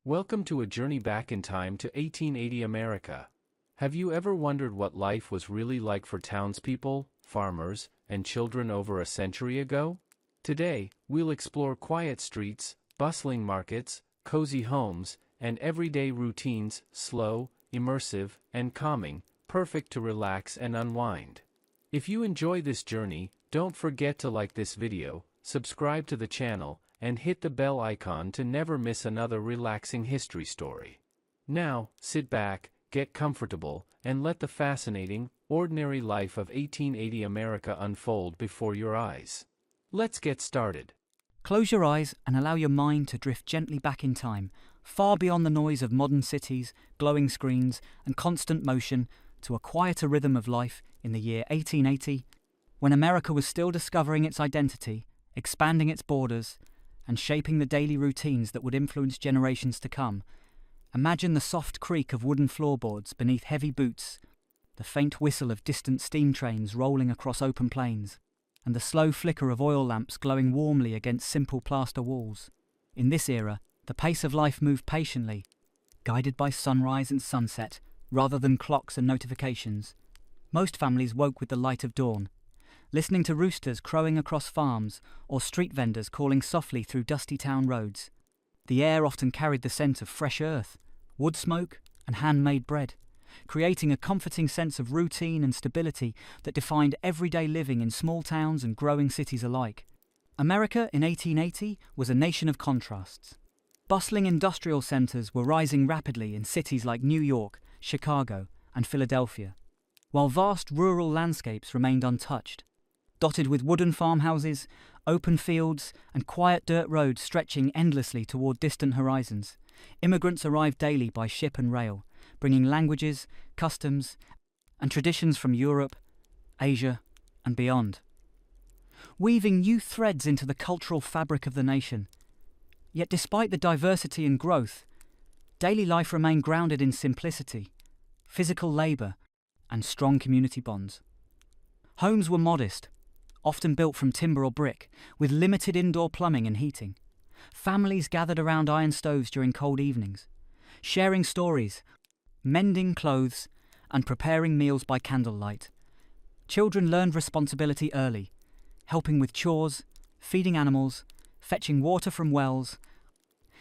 Welcome to a journey back in time to 1880 America. Have you ever wondered what life was really like for townspeople, farmers, and children over a century ago? Today, we'll explore quiet streets, bustling markets, cozy homes, and everyday routines, slow, immersive, and calming, perfect to relax and unwind. If you enjoy this journey, don't forget to like this video, subscribe to the channel, and hit the bell icon to never miss another relaxing history story. Now, sit back, get comfortable, and let the fascinating, ordinary life of 1880 America unfold before your eyes. Let's get started. Close your eyes and allow your mind to drift gently back in time, far beyond the noise of modern cities, glowing screens, and constant motion, to a quieter rhythm of life in the year 1880, when America was still discovering its identity, expanding its borders, and shaping the daily routines that would influence generations to come. Imagine the soft creak of wooden floorboards beneath heavy boots, the faint whistle of distant steam trains rolling across open plains, and the slow flicker of oil lamps glowing warmly against simple plaster walls. In this era, the pace of life moved patiently, guided by sunrise and sunset, rather than clocks and notifications. Most families woke with the light of dawn, listening to roosters crowing across farms or street vendors calling softly through dusty town roads. The air often carried the scent of fresh earth, wood smoke, and handmade bread, creating a comforting sense of routine and stability that defined everyday living in small towns and growing cities alike. America in 1880 was a nation of contrasts. Bustling industrial centers were rising rapidly in cities like New York, Chicago, and Philadelphia, while vast rural landscapes remained untouched, dotted with wooden farmhouses, open fields, and quiet dirt roads stretching endlessly toward distant horizons. Immigrants arrived daily by ship and rail, bringing languages, customs, and traditions from Europe, Asia, and beyond, weaving new threads into the cultural fabric of the nation. Yet despite the diversity and growth, daily life remained grounded in simplicity, physical labor, and strong community bonds. Homes were modest, often built from timber or brick, with limited indoor plumbing and heating. Families gathered around iron stoves during cold evenings, sharing stories, mending clothes, and preparing meals by candlelight. Children learned responsibility early, helping with chores, feeding animals, fetching water from wells,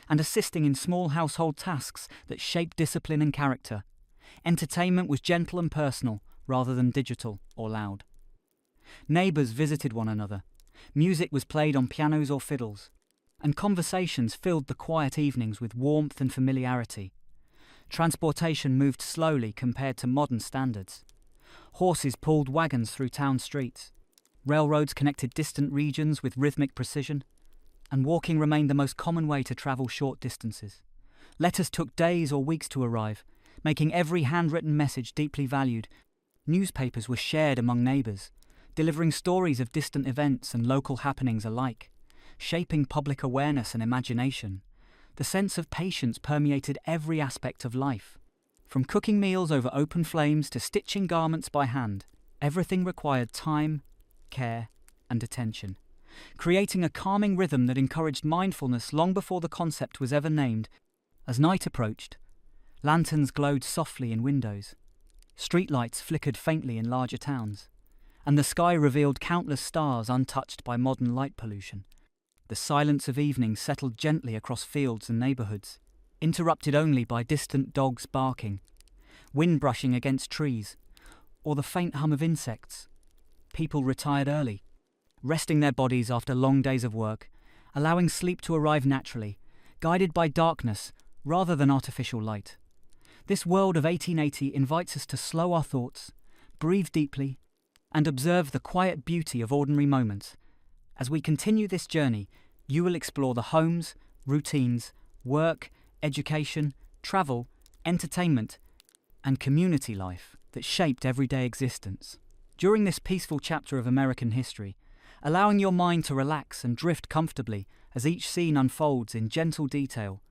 and assisting in small household tasks that shaped discipline and character. Entertainment was gentle and personal, rather than digital or loud. Neighbors visited one another, music was played on pianos or fiddles, and conversations filled the quiet evenings with warmth and familiarity. Transportation moved slowly compared to modern standards. Horses pulled wagons through town streets, railroads connected distant regions with rhythmic precision, and walking remained the most common way to travel short distances. Letters took days or weeks to arrive, making every handwritten message deeply valued. Newspapers were shared among neighbors, delivering stories of distant events and local happenings alike, shaping public awareness and imagination. The sense of patience permeated every aspect of life. From cooking meals over open flames to stitching garments by hand, everything required time, care, and attention, creating a calming rhythm that encouraged mindfulness long before the concept was ever named. As night approached, lanterns glowed softly in windows, streetlights flickered faintly in larger towns, and the sky revealed countless stars untouched by modern light pollution. The silence of evening settled gently across fields and neighborhoods, interrupted only by distant dogs barking, wind brushing against trees, or the faint hum of insects. People retired early, resting their bodies after long days of work, allowing sleep to arrive naturally, guided by darkness rather than artificial light. This world of 1880 invites us to slow our thoughts, breathe deeply, and observe the quiet beauty of ordinary moments. As we continue this journey, you will explore the homes, routines, work, education, travel, entertainment, and community life that shaped everyday existence. During this peaceful chapter of American history, allowing your mind to relax and drift comfortably as each scene unfolds in gentle detail,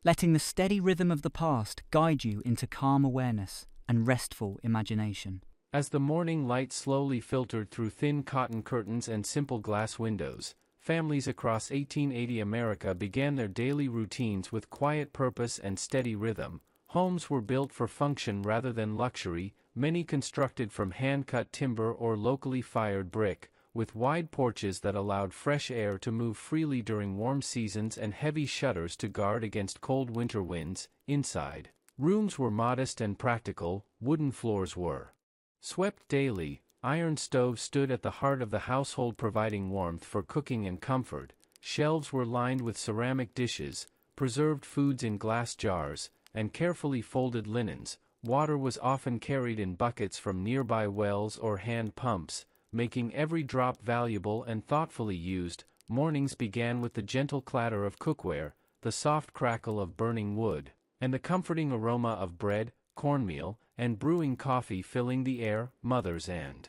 letting the steady rhythm of the past guide you into calm awareness and restful imagination. As the morning light slowly filtered through thin cotton curtains and simple glass windows, families across 1880 America began their daily routines with quiet purpose and steady rhythm. Homes were built for function rather than luxury, many constructed from hand-cut timber or locally fired brick, with wide porches that allowed fresh air to move freely during warm seasons and heavy shutters to guard against cold winter winds. Inside, rooms were modest and practical, wooden floors were swept daily, iron stoves stood at the heart of the household providing warmth for cooking and comfort, shelves were lined with ceramic dishes, preserved foods in glass jars, and carefully folded linens. Water was often carried in buckets from nearby wells or hand pumps, making every drop valuable and thoughtfully used. Mornings began with the gentle clatter of cookware, the soft crackle of burning wood, and the comforting aroma of bread, cornmeal, and brewing coffee filling the air. Mothers and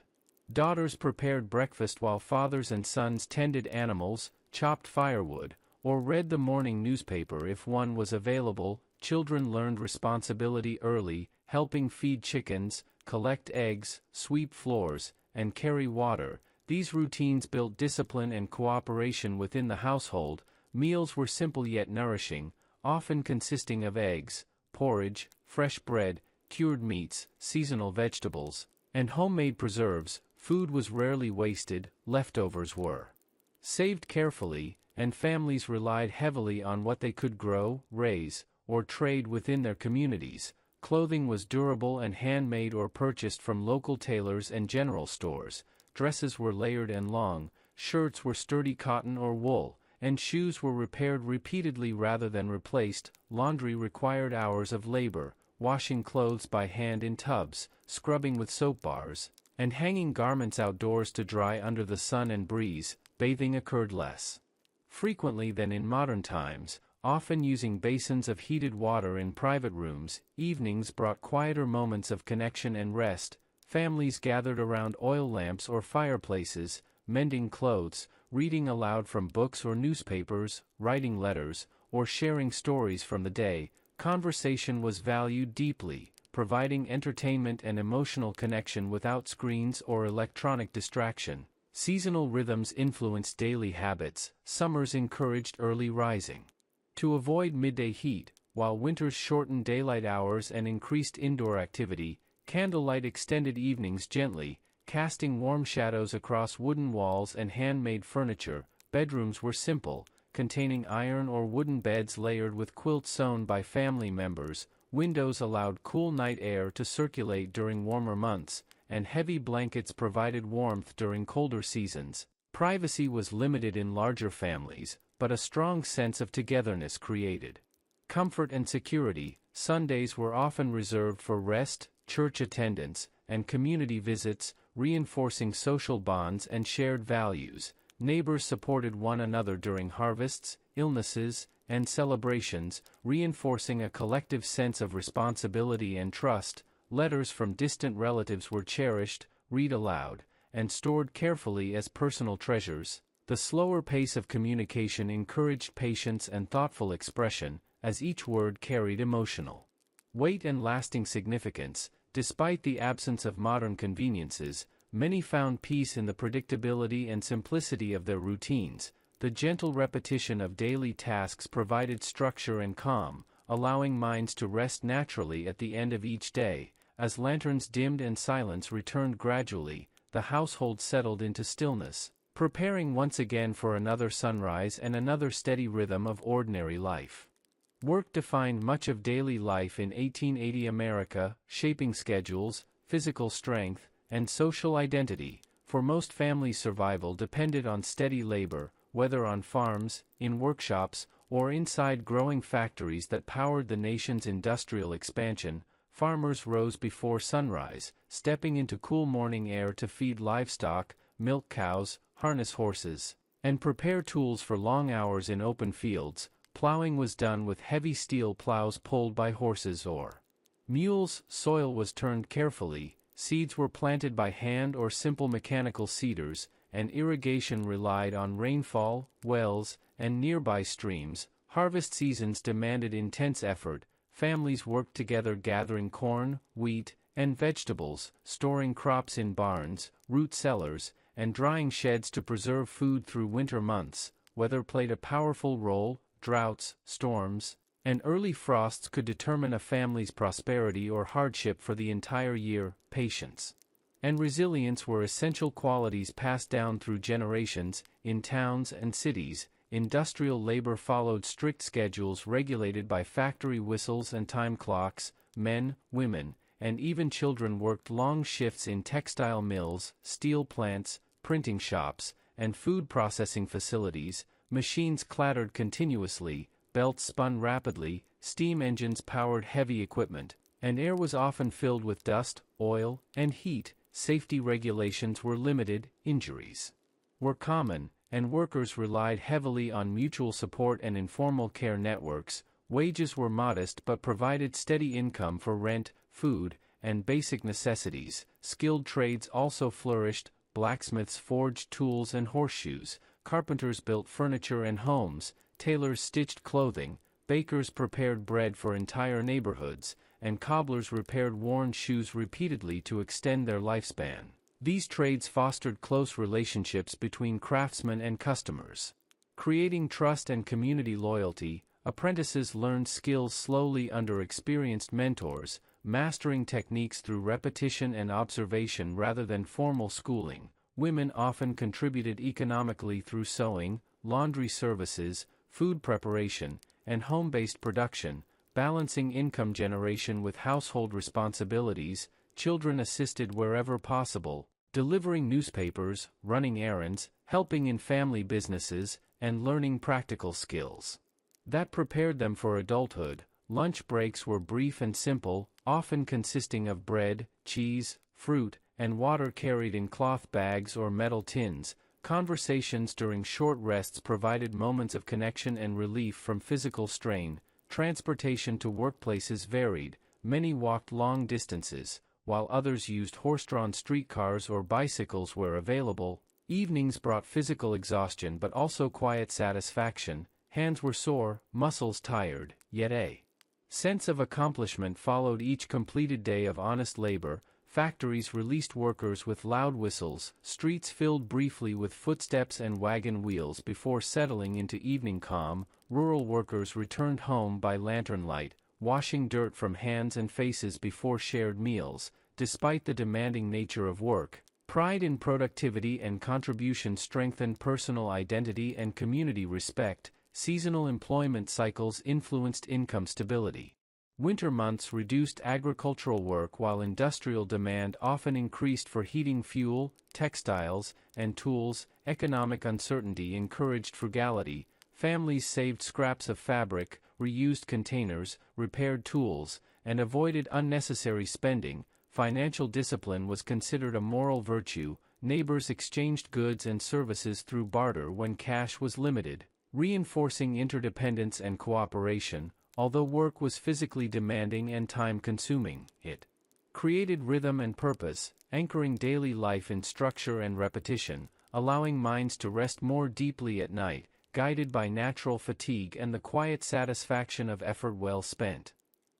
daughters prepared breakfast while fathers and sons tended animals, chopped firewood, or read the morning newspaper if one was available. Children learned responsibility early, helping feed chickens, collect eggs, sweep floors, and carry water. These routines built discipline and cooperation within the household. Meals were simple yet nourishing, often consisting of eggs, porridge, fresh bread, cured meats, seasonal vegetables, and homemade preserves. Food was rarely wasted, leftovers were saved carefully, and families relied heavily on what they could grow, raise, or trade within their communities. Clothing was durable and handmade or purchased from local tailors and general stores. Dresses were layered and long, shirts were sturdy cotton or wool, and shoes were repaired repeatedly rather than replaced. Laundry required hours of labor, washing clothes by hand in tubs, scrubbing with soap bars, and hanging garments outdoors to dry under the sun and breeze. Bathing occurred less frequently than in modern times, often using basins of heated water in private rooms. Evenings brought quieter moments of connection and rest. Families gathered around oil lamps or fireplaces, mending clothes, reading aloud from books or newspapers, writing letters, or sharing stories from the day. Conversation was valued deeply, providing entertainment and emotional connection without screens or electronic distraction. Seasonal rhythms influenced daily habits. Summers encouraged early rising to avoid midday heat, while winters shortened daylight hours and increased indoor activity. Candlelight extended evenings gently, casting warm shadows across wooden walls and handmade furniture. Bedrooms were simple, containing iron or wooden beds layered with quilts sewn by family members. Windows allowed cool night air to circulate during warmer months, and heavy blankets provided warmth during colder seasons. Privacy was limited in larger families, but a strong sense of togetherness created comfort and security. Sundays were often reserved for rest, church attendance, and community visits, reinforcing social bonds and shared values. Neighbors supported one another during harvests, illnesses, and celebrations, reinforcing a collective sense of responsibility and trust. Letters from distant relatives were cherished, read aloud, and stored carefully as personal treasures. The slower pace of communication encouraged patience and thoughtful expression, as each word carried emotional weight and lasting significance. Despite the absence of modern conveniences, many found peace in the predictability and simplicity of their routines. The gentle repetition of daily tasks provided structure and calm, allowing minds to rest naturally at the end of each day. As lanterns dimmed and silence returned gradually, the household settled into stillness, preparing once again for another sunrise and another steady rhythm of ordinary life. Work defined much of daily life in 1880 America, shaping schedules, physical strength, and social identity. For most families, survival depended on steady labor, whether on farms, in workshops, or inside growing factories that powered the nation's industrial expansion. Farmers rose before sunrise, stepping into cool morning air to feed livestock, milk cows, harness horses, and prepare tools for long hours in open fields. Plowing was done with heavy steel plows pulled by horses or mules. Soil was turned carefully, seeds were planted by hand or simple mechanical seeders, and irrigation relied on rainfall, wells, and nearby streams. Harvest seasons demanded intense effort. Families worked together gathering corn, wheat, and vegetables, storing crops in barns, root cellars, and drying sheds to preserve food through winter months. Weather played a powerful role. Droughts, storms, and early frosts could determine a family's prosperity or hardship for the entire year. Patience and resilience were essential qualities passed down through generations. In towns and cities, industrial labor followed strict schedules regulated by factory whistles and time clocks. Men, women, and even children worked long shifts in textile mills, steel plants, printing shops, and food processing facilities. Machines clattered continuously, belts spun rapidly, steam engines powered heavy equipment, and air was often filled with dust, oil, and heat. Safety regulations were limited, injuries were common, and workers relied heavily on mutual support and informal care networks. Wages were modest but provided steady income for rent, food, and basic necessities. Skilled trades also flourished. Blacksmiths forged tools and horseshoes, carpenters built furniture and homes, tailors stitched clothing, bakers prepared bread for entire neighborhoods, and cobblers repaired worn shoes repeatedly to extend their lifespan. These trades fostered close relationships between craftsmen and customers, creating trust and community loyalty. Apprentices learned skills slowly under experienced mentors, mastering techniques through repetition and observation rather than formal schooling. Women often contributed economically through sewing, laundry services, food preparation, and home-based production, balancing income generation with household responsibilities. Children assisted wherever possible, delivering newspapers, running errands, helping in family businesses, and learning practical skills that prepared them for adulthood. Lunch breaks were brief and simple, often consisting of bread, cheese, fruit, and water carried in cloth bags or metal tins. Conversations during short rests provided moments of connection and relief from physical strain. Transportation to workplaces varied. Many walked long distances, while others used horse-drawn streetcars or bicycles where available. Evenings brought physical exhaustion but also quiet satisfaction. Hands were sore, muscles tired, yet a sense of accomplishment followed each completed day of honest labor. Factories released workers with loud whistles. Streets filled briefly with footsteps and wagon wheels before settling into evening calm. Rural workers returned home by lantern light, washing dirt from hands and faces before shared meals. Despite the demanding nature of work, pride in productivity and contribution strengthened personal identity and community respect. Seasonal employment cycles influenced income stability. Winter months reduced agricultural work while industrial demand often increased for heating fuel, textiles, and tools. Economic uncertainty encouraged frugality. Families saved scraps of fabric, reused containers, repaired tools, and avoided unnecessary spending. Financial discipline was considered a moral virtue. Neighbors exchanged goods and services through barter when cash was limited, reinforcing interdependence and cooperation. Although work was physically demanding and time-consuming, it created rhythm and purpose, anchoring daily life in structure and repetition, allowing minds to rest more deeply at night, guided by natural fatigue and the quiet satisfaction of effort well spent.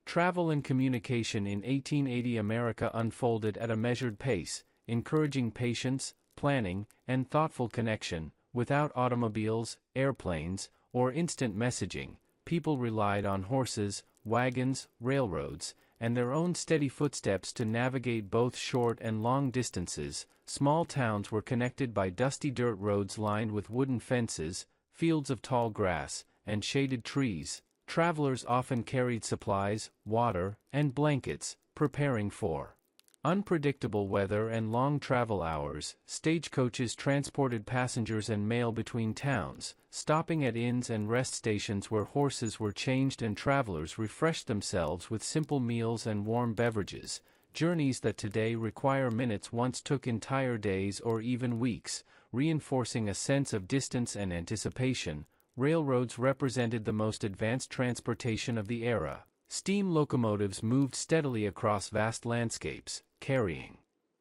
Travel and communication in 1880 America unfolded at a measured pace, encouraging patience, planning, and thoughtful connection. Without automobiles, airplanes, or instant messaging, people relied on horses, wagons, railroads, and their own steady footsteps to navigate both short and long distances. Small towns were connected by dusty dirt roads lined with wooden fences, fields of tall grass, and shaded trees. Travelers often carried supplies, water, and blankets, preparing for unpredictable weather and long travel hours. Stagecoaches transported passengers and mail between towns, stopping at inns and rest stations where horses were changed and travelers refreshed themselves with simple meals and warm beverages. Journeys that today require minutes once took entire days or even weeks, reinforcing a sense of distance and anticipation. Railroads represented the most advanced transportation of the era. Steam locomotives moved steadily across vast landscapes, carrying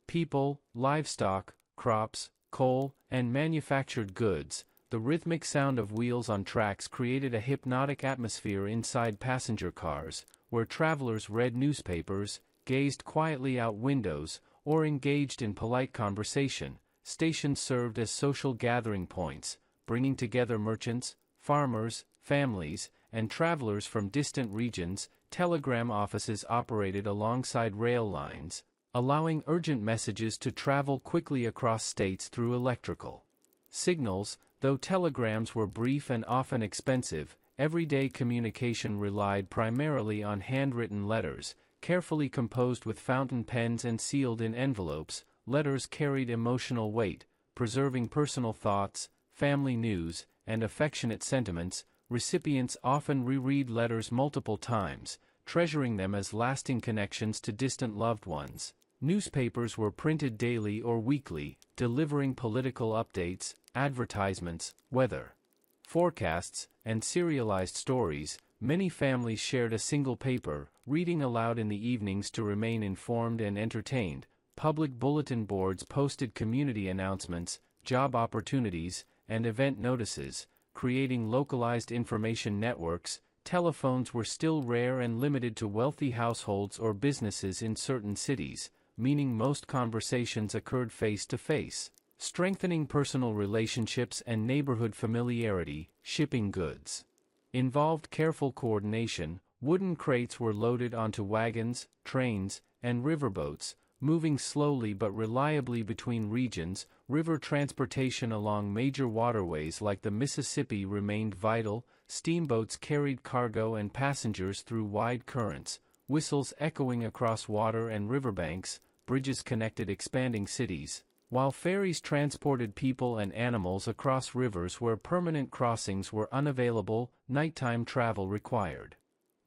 people, livestock, crops, coal, and manufactured goods. The rhythmic sound of wheels on tracks created a hypnotic atmosphere inside passenger cars, where travelers read newspapers, gazed quietly out windows, or engaged in polite conversation. stations served as social gathering points, bringing together merchants, farmers, families, and travelers from distant regions. Telegram offices operated alongside rail lines, allowing urgent messages to travel quickly across states through electrical signals. Though telegrams were brief and often expensive, everyday communication relied primarily on handwritten letters, carefully composed with fountain pens and sealed in envelopes. Letters carried emotional weight, preserving personal thoughts, family news, and affectionate sentiments. Recipients often reread letters multiple times, treasuring them as lasting connections to distant loved ones. Newspapers were printed daily or weekly, delivering political updates, advertisements, weather forecasts, and serialized stories. Many families shared a single paper, reading aloud in the evenings to remain informed and entertained. Public bulletin boards posted community announcements, job opportunities, and event notices, creating localized information networks. Telephones were still rare and limited to wealthy households or businesses in certain cities, meaning most conversations occurred face to face, strengthening personal relationships and neighborhood familiarity. Shipping goods involved careful coordination. Wooden crates were loaded onto wagons, trains, and riverboats, moving slowly but reliably between regions. River transportation along major waterways like the Mississippi remained vital. Steamboats carried cargo and passengers through wide currents, whistles echoing across water and riverbanks. Bridges connected expanding cities, while ferries transported people and animals across rivers where permanent crossings were unavailable. Nighttime travel required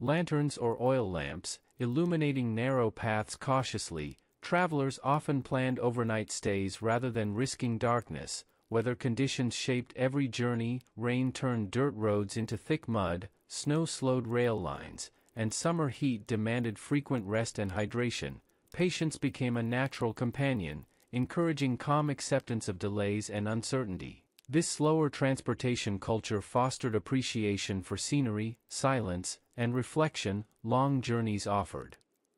lanterns or oil lamps, illuminating narrow paths cautiously. Travelers often planned overnight stays rather than risking darkness. Weather conditions shaped every journey. Rain turned dirt roads into thick mud, snow slowed rail lines, and summer heat demanded frequent rest and hydration. Patience became a natural companion, encouraging calm acceptance of delays and uncertainty. This slower transportation culture fostered appreciation for scenery, silence, and reflection. Long journeys offered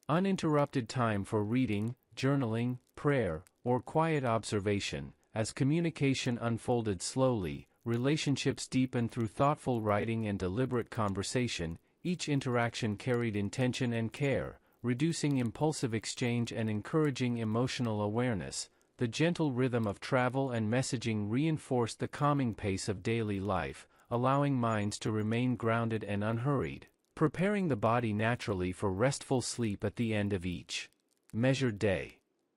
uninterrupted time for reading, journaling, prayer, or quiet observation. As communication unfolded slowly, relationships deepened through thoughtful writing and deliberate conversation. Each interaction carried intention and care, reducing impulsive exchange and encouraging emotional awareness. The gentle rhythm of travel and messaging reinforced the calming pace of daily life, allowing minds to remain grounded and unhurried, preparing the body naturally for restful sleep at the end of each measured day.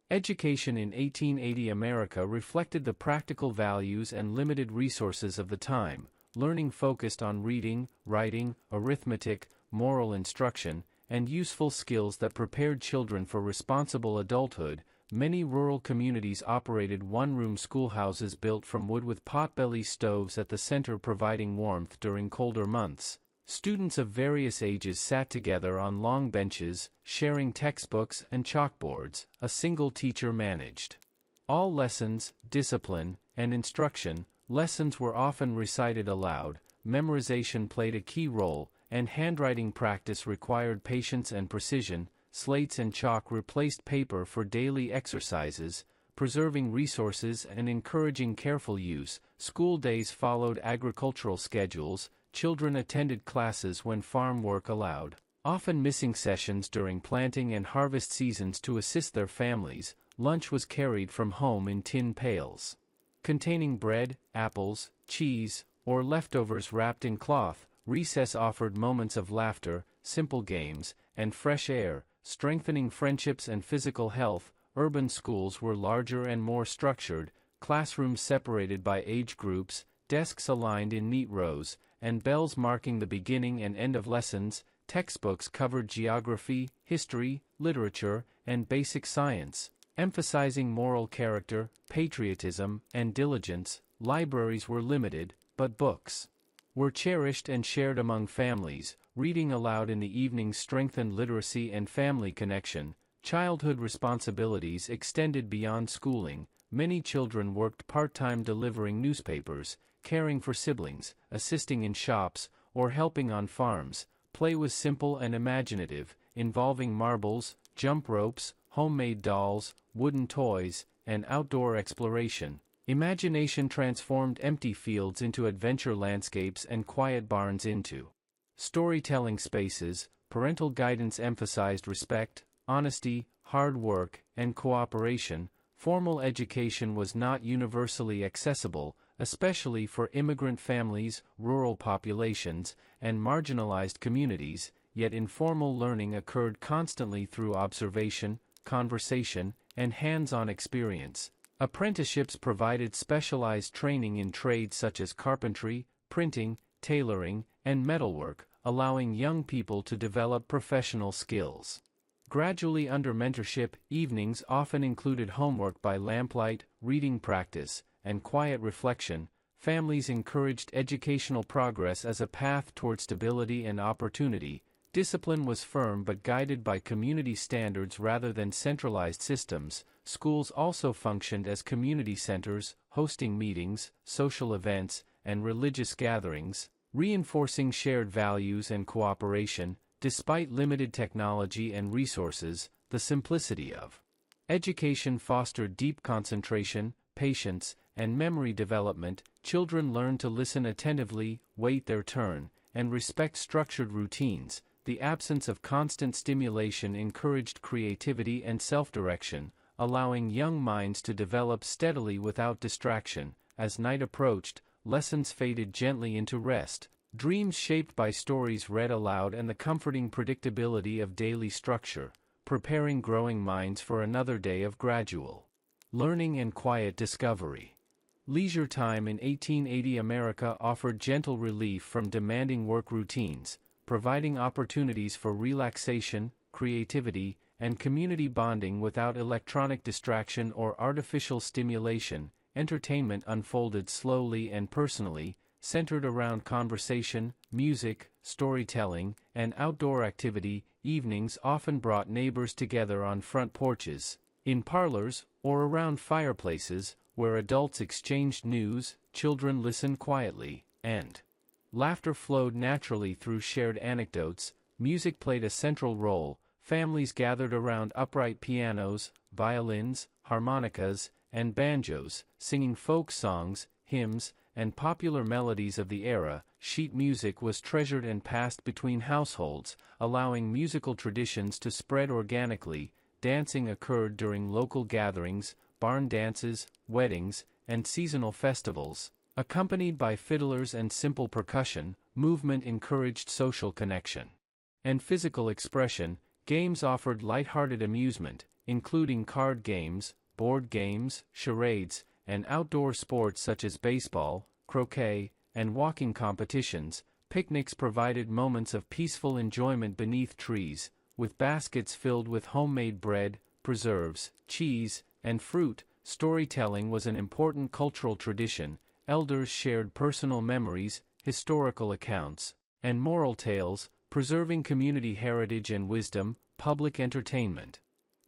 Education in 1880 America reflected the practical values and limited resources of the time. Learning focused on reading, writing, arithmetic, moral instruction, and useful skills that prepared children for responsible adulthood. Many rural communities operated one-room schoolhouses built from wood with potbelly stoves at the center providing warmth during colder months. Students of various ages sat together on long benches, sharing textbooks and chalkboards. A single teacher managed all lessons, discipline, and instruction. Lessons were often recited aloud, memorization played a key role, and handwriting practice required patience and precision. Slates and chalk replaced paper for daily exercises, preserving resources and encouraging careful use. School days followed agricultural schedules. Children attended classes when farm work allowed, often missing sessions during planting and harvest seasons to assist their families. Lunch was carried from home in tin pails, containing bread, apples, cheese, or leftovers wrapped in cloth. Recess offered moments of laughter, simple games, and fresh air, strengthening friendships and physical health. Urban schools were larger and more structured, classrooms separated by age groups, desks aligned in neat rows, and bells marking the beginning and end of lessons. Textbooks covered geography, history, literature, and basic science, emphasizing moral character, patriotism, and diligence. Libraries were limited, but books were cherished and shared among families. Reading aloud in the evenings strengthened literacy and family connection. Childhood responsibilities extended beyond schooling. Many children worked part-time delivering newspapers, caring for siblings, assisting in shops, or helping on farms. Play was simple and imaginative, involving marbles, jump ropes, homemade dolls, wooden toys, and outdoor exploration. Imagination transformed empty fields into adventure landscapes and quiet barns into storytelling spaces. Parental guidance emphasized respect, honesty, hard work, and cooperation. Formal education was not universally accessible, especially for immigrant families, rural populations, and marginalized communities, yet informal learning occurred constantly through observation, conversation, and hands-on experience. Apprenticeships provided specialized training in trades such as carpentry, printing, tailoring, and metalwork, allowing young people to develop professional skills. Gradually, under mentorship, evenings often included homework by lamplight, reading practice, and quiet reflection. Families encouraged educational progress as a path toward stability and opportunity. Discipline was firm but guided by community standards rather than centralized systems. Schools also functioned as community centers, hosting meetings, social events, and religious gatherings, reinforcing shared values and cooperation. Despite limited technology and resources, the simplicity of education fostered deep concentration, patience, and memory development. Children learned to listen attentively, wait their turn, and respect structured routines. The absence of constant stimulation encouraged creativity and self-direction, allowing young minds to develop steadily without distraction. As night approached, lessons faded gently into rest. Dreams shaped by stories read aloud and the comforting predictability of daily structure, preparing growing minds for another day of gradual learning and quiet discovery. Leisure time in 1880 America offered gentle relief from demanding work routines, providing opportunities for relaxation, creativity, and community bonding without electronic distraction or artificial stimulation. Entertainment unfolded slowly and personally, centered around conversation, music, storytelling, and outdoor activity. Evenings often brought neighbors together on front porches, in parlors, or around fireplaces, where adults exchanged news, children listened quietly, and laughter flowed naturally through shared anecdotes. Music played a central role. Families gathered around upright pianos, violins, harmonicas, and banjos, singing folk songs, hymns, and popular melodies of the era. Sheet music was treasured and passed between households, allowing musical traditions to spread organically. Dancing occurred during local gatherings, barn dances, weddings, and seasonal festivals. Accompanied by fiddlers and simple percussion, movement encouraged social connection and physical expression. Games offered lighthearted amusement, including card games, board games, charades, and outdoor sports such as baseball, croquet, and walking competitions. Picnics provided moments of peaceful enjoyment beneath trees, with baskets filled with homemade bread, preserves, cheese, and fruit. Storytelling was an important cultural tradition. Elders shared personal memories, historical accounts, and moral tales, preserving community heritage and wisdom. Public entertainment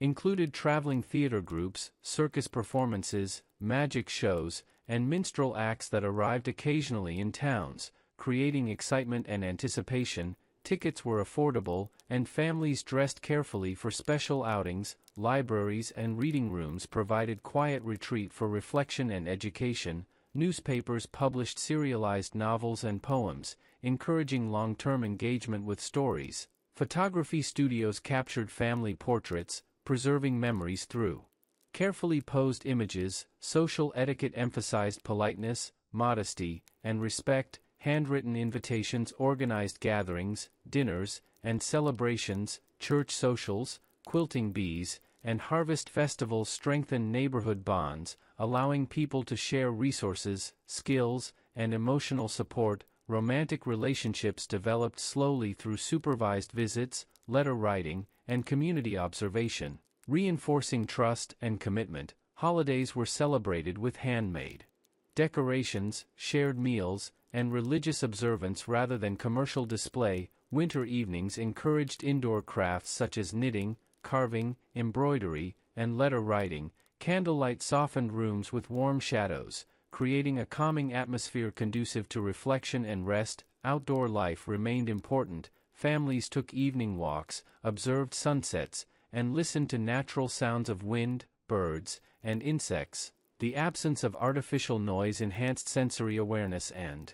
included traveling theater groups, circus performances, magic shows, and minstrel acts that arrived occasionally in towns, creating excitement and anticipation. Tickets were affordable, and families dressed carefully for special outings. Libraries and reading rooms provided quiet retreat for reflection and education. Newspapers published serialized novels and poems, encouraging long-term engagement with stories. Photography studios captured family portraits, preserving memories through carefully posed images. Social etiquette emphasized politeness, modesty, and respect. Handwritten invitations organized gatherings, dinners, and celebrations. Church socials, quilting bees, and harvest festivals strengthened neighborhood bonds, allowing people to share resources, skills, and emotional support. Romantic relationships developed slowly through supervised visits, letter writing, and community observation, reinforcing trust and commitment. Holidays were celebrated with handmade decorations, shared meals, and religious observance rather than commercial display. Winter evenings encouraged indoor crafts such as knitting, carving, embroidery, and letter writing. Candlelight softened rooms with warm shadows, creating a calming atmosphere conducive to reflection and rest. Outdoor life remained important. Families took evening walks, observed sunsets, and listened to natural sounds of wind, birds, and insects. The absence of artificial noise enhanced sensory awareness and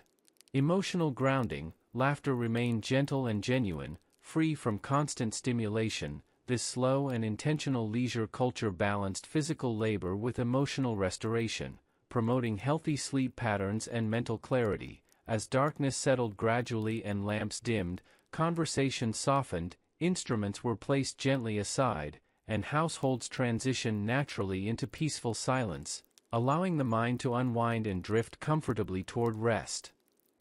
emotional grounding. Laughter remained gentle and genuine, free from constant stimulation. This slow and intentional leisure culture balanced physical labor with emotional restoration, promoting healthy sleep patterns and mental clarity. As darkness settled gradually and lamps dimmed, conversation softened, instruments were placed gently aside, and households transitioned naturally into peaceful silence, allowing the mind to unwind and drift comfortably toward rest.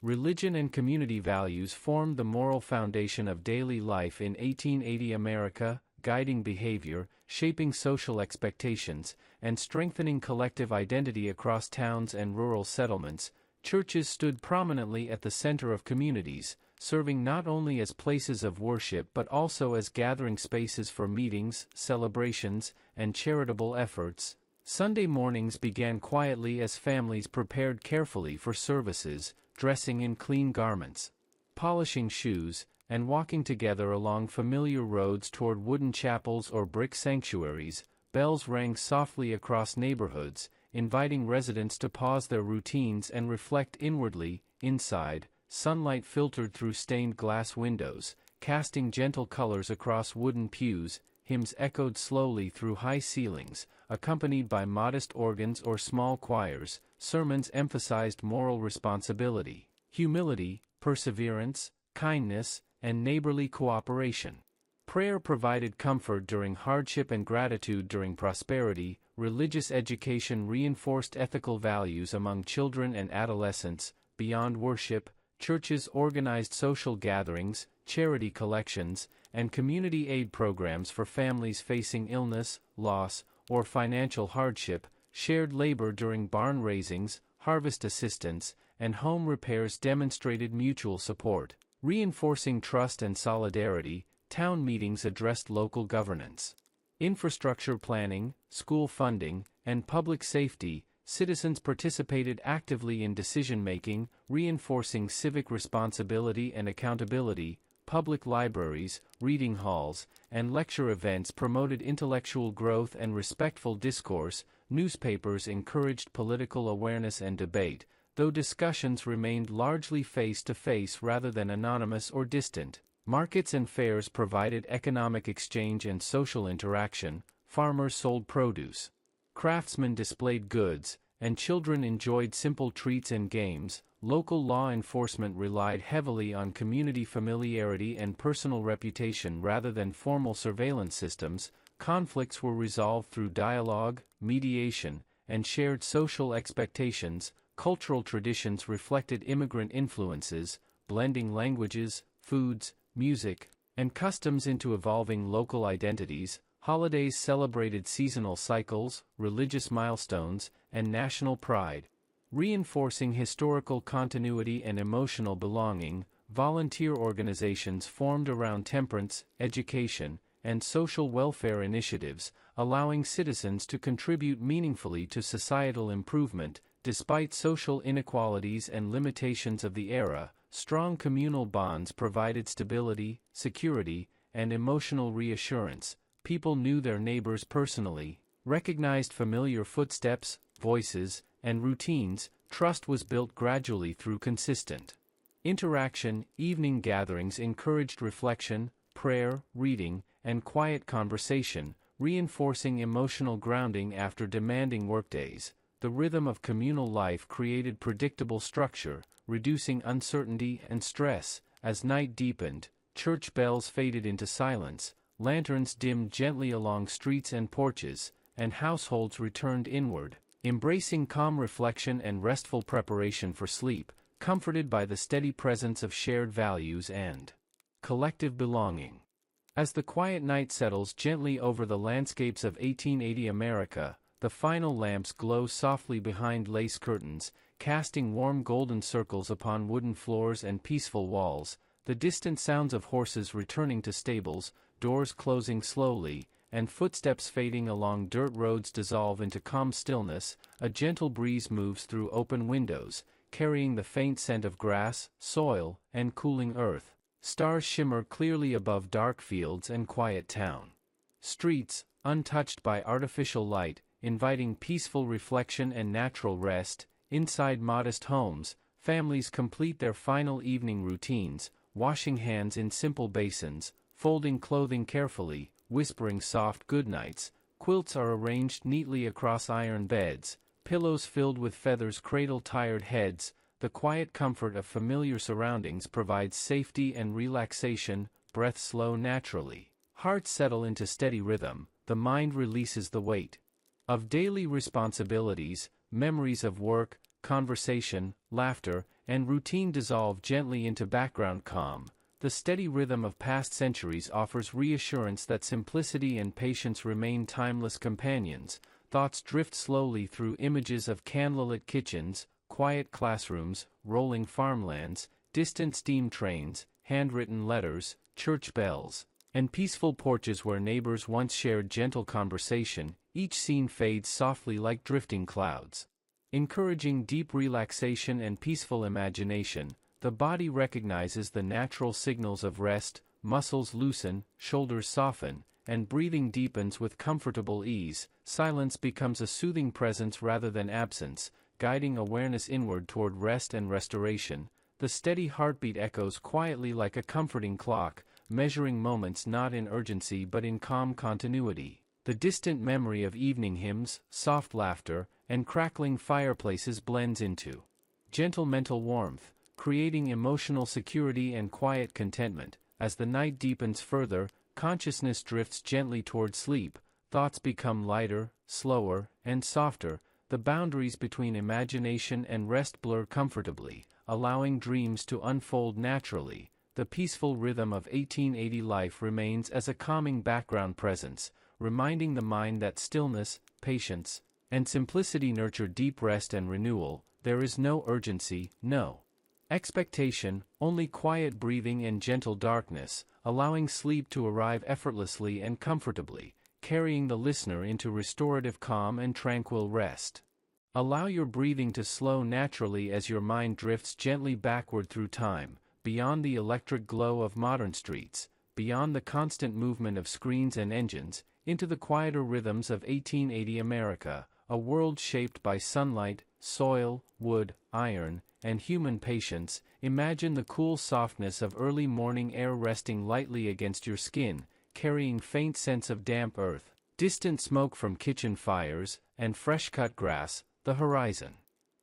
Religion and community values formed the moral foundation of daily life in 1880 America, guiding behavior, shaping social expectations, and strengthening collective identity across towns and rural settlements. Churches stood prominently at the center of communities, serving not only as places of worship but also as gathering spaces for meetings, celebrations, and charitable efforts. Sunday mornings began quietly as families prepared carefully for services, dressing in clean garments, polishing shoes, and walking together along familiar roads toward wooden chapels or brick sanctuaries. Bells rang softly across neighborhoods, inviting residents to pause their routines and reflect inwardly. Inside, sunlight filtered through stained glass windows, casting gentle colors across wooden pews. Hymns echoed slowly through high ceilings, accompanied by modest organs or small choirs. Sermons emphasized moral responsibility, humility, perseverance, kindness, and neighborly cooperation. Prayer provided comfort during hardship and gratitude during prosperity. Religious education reinforced ethical values among children and adolescents. Beyond worship, churches organized social gatherings, charity collections, and community aid programs for families facing illness, loss, or financial hardship. Shared labor during barn raisings, harvest assistance, and home repairs demonstrated mutual support, reinforcing trust and solidarity. Town meetings addressed local governance, infrastructure planning, school funding, and public safety. Citizens participated actively in decision-making, reinforcing civic responsibility and accountability. Public libraries, reading halls, and lecture events promoted intellectual growth and respectful discourse. Newspapers encouraged political awareness and debate, though discussions remained largely face-to-face rather than anonymous or distant. Markets and fairs provided economic exchange and social interaction. Farmers sold produce, craftsmen displayed goods, and children enjoyed simple treats and games. Local law enforcement relied heavily on community familiarity and personal reputation rather than formal surveillance systems. Conflicts were resolved through dialogue, mediation, and shared social expectations. Cultural traditions reflected immigrant influences, blending languages, foods, music, and customs into evolving local identities. Holidays celebrated seasonal cycles, religious milestones, and national pride, reinforcing historical continuity and emotional belonging. Volunteer organizations formed around temperance, education, and social welfare initiatives, allowing citizens to contribute meaningfully to societal improvement. Despite social inequalities and limitations of the era, strong communal bonds provided stability, security, and emotional reassurance. People knew their neighbors personally, recognized familiar footsteps, voices, and routines. Trust was built gradually through consistent interaction. Evening gatherings encouraged reflection, prayer, reading, and quiet conversation, reinforcing emotional grounding after demanding workdays. The rhythm of communal life created predictable structure, reducing uncertainty and stress. As night deepened, church bells faded into silence, lanterns dimmed gently along streets and porches, and households returned inward, embracing calm reflection and restful preparation for sleep, comforted by the steady presence of shared values and collective belonging. As the quiet night settles gently over the landscapes of 1880 America, the final lamps glow softly behind lace curtains, casting warm golden circles upon wooden floors and peaceful walls. The distant sounds of horses returning to stables, doors closing slowly, and footsteps fading along dirt roads dissolve into calm stillness. A gentle breeze moves through open windows, carrying the faint scent of grass, soil, and cooling earth. Stars shimmer clearly above dark fields and quiet town streets, untouched by artificial light, inviting peaceful reflection and natural rest. Inside modest homes, families complete their final evening routines, washing hands in simple basins, folding clothing carefully, whispering soft goodnights. Quilts are arranged neatly across iron beds, pillows filled with feathers cradle tired heads. The quiet comfort of familiar surroundings provides safety and relaxation. Breaths slow naturally. Hearts settle into steady rhythm. The mind releases the weight of daily responsibilities. Memories of work, conversation, laughter, and routine dissolve gently into background calm. The steady rhythm of past centuries offers reassurance that simplicity and patience remain timeless companions. Thoughts drift slowly through images of candlelit kitchens, quiet classrooms, rolling farmlands, distant steam trains, handwritten letters, church bells, and peaceful porches where neighbors once shared gentle conversation. Each scene fades softly like drifting clouds, encouraging deep relaxation and peaceful imagination. The body recognizes the natural signals of rest, muscles loosen, shoulders soften, and breathing deepens with comfortable ease. Silence becomes a soothing presence rather than absence, guiding awareness inward toward rest and restoration. The steady heartbeat echoes quietly like a comforting clock, measuring moments not in urgency but in calm continuity. The distant memory of evening hymns, soft laughter, and crackling fireplaces blends into gentle mental warmth, creating emotional security and quiet contentment. As the night deepens further, consciousness drifts gently toward sleep. Thoughts become lighter, slower, and softer. The boundaries between imagination and rest blur comfortably, allowing dreams to unfold naturally. The peaceful rhythm of 1880 life remains as a calming background presence, reminding the mind that stillness, patience, and simplicity nurture deep rest and renewal. There is no urgency, no expectation, only quiet breathing and gentle darkness, allowing sleep to arrive effortlessly and comfortably, carrying the listener into restorative calm and tranquil rest. Allow your breathing to slow naturally as your mind drifts gently backward through time, beyond the electric glow of modern streets, beyond the constant movement of screens and engines, into the quieter rhythms of 1880 America, a world shaped by sunlight, soil, wood, iron, and human patience. Imagine the cool softness of early morning air resting lightly against your skin, carrying faint scents of damp earth, distant smoke from kitchen fires, and fresh-cut grass. The horizon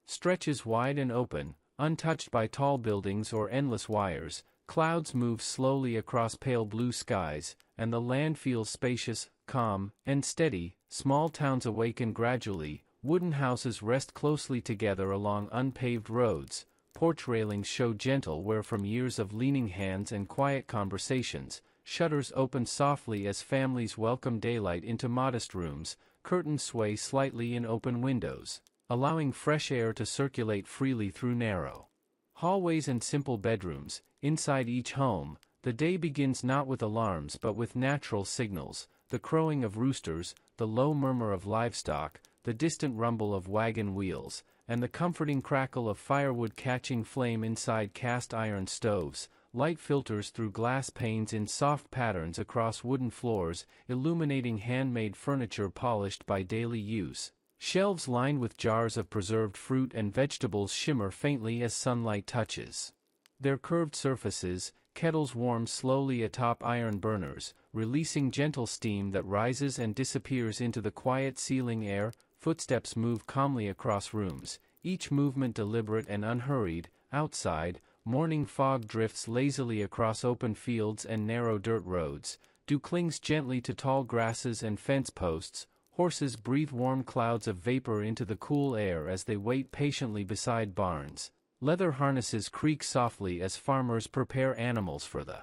stretches wide and open, untouched by tall buildings or endless wires. Clouds move slowly across pale blue skies, and the land feels spacious, calm, and steady. Small towns awaken gradually. Wooden houses rest closely together along unpaved roads. Porch railings show gentle wear from years of leaning hands and quiet conversations. Shutters open softly as families welcome daylight into modest rooms. Curtains sway slightly in open windows, allowing fresh air to circulate freely through narrow hallways and simple bedrooms. Inside each home, the day begins not with alarms but with natural signals: the crowing of roosters, the low murmur of livestock, the distant rumble of wagon wheels, and the comforting crackle of firewood catching flame inside cast iron stoves. Light filters through glass panes in soft patterns across wooden floors, illuminating handmade furniture polished by daily use. Shelves lined with jars of preserved fruit and vegetables shimmer faintly as sunlight touches their curved surfaces. Kettles warm slowly atop iron burners, releasing gentle steam that rises and disappears into the quiet ceiling air. Footsteps move calmly across rooms, each movement deliberate and unhurried. Outside, morning fog drifts lazily across open fields and narrow dirt roads. Dew clings gently to tall grasses and fence posts. Horses breathe warm clouds of vapor into the cool air as they wait patiently beside barns. Leather harnesses creak softly as farmers prepare animals for the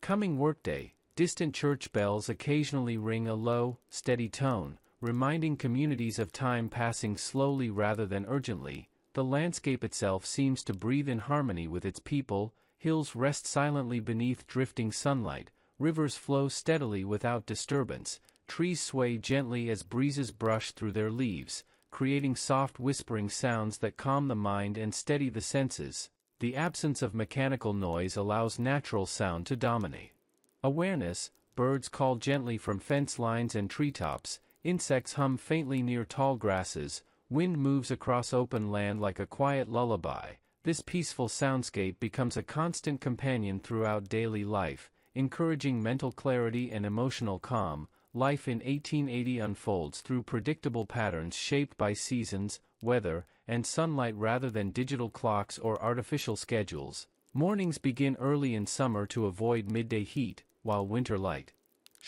coming workday. Distant church bells occasionally ring a low, steady tone, reminding communities of time passing slowly rather than urgently. The landscape itself seems to breathe in harmony with its people. Hills rest silently beneath drifting sunlight. Rivers flow steadily without disturbance. Trees sway gently as breezes brush through their leaves, creating soft whispering sounds that calm the mind and steady the senses. The absence of mechanical noise allows natural sound to dominate awareness. Birds call gently from fence lines and treetops, Insects hum faintly near tall grasses, wind moves across open land like a quiet lullaby. This peaceful soundscape becomes a constant companion throughout daily life, encouraging mental clarity and emotional calm. Life in 1880 unfolds through predictable patterns shaped by seasons, weather, and sunlight rather than digital clocks or artificial schedules. Mornings begin early in summer to avoid midday heat, while winter light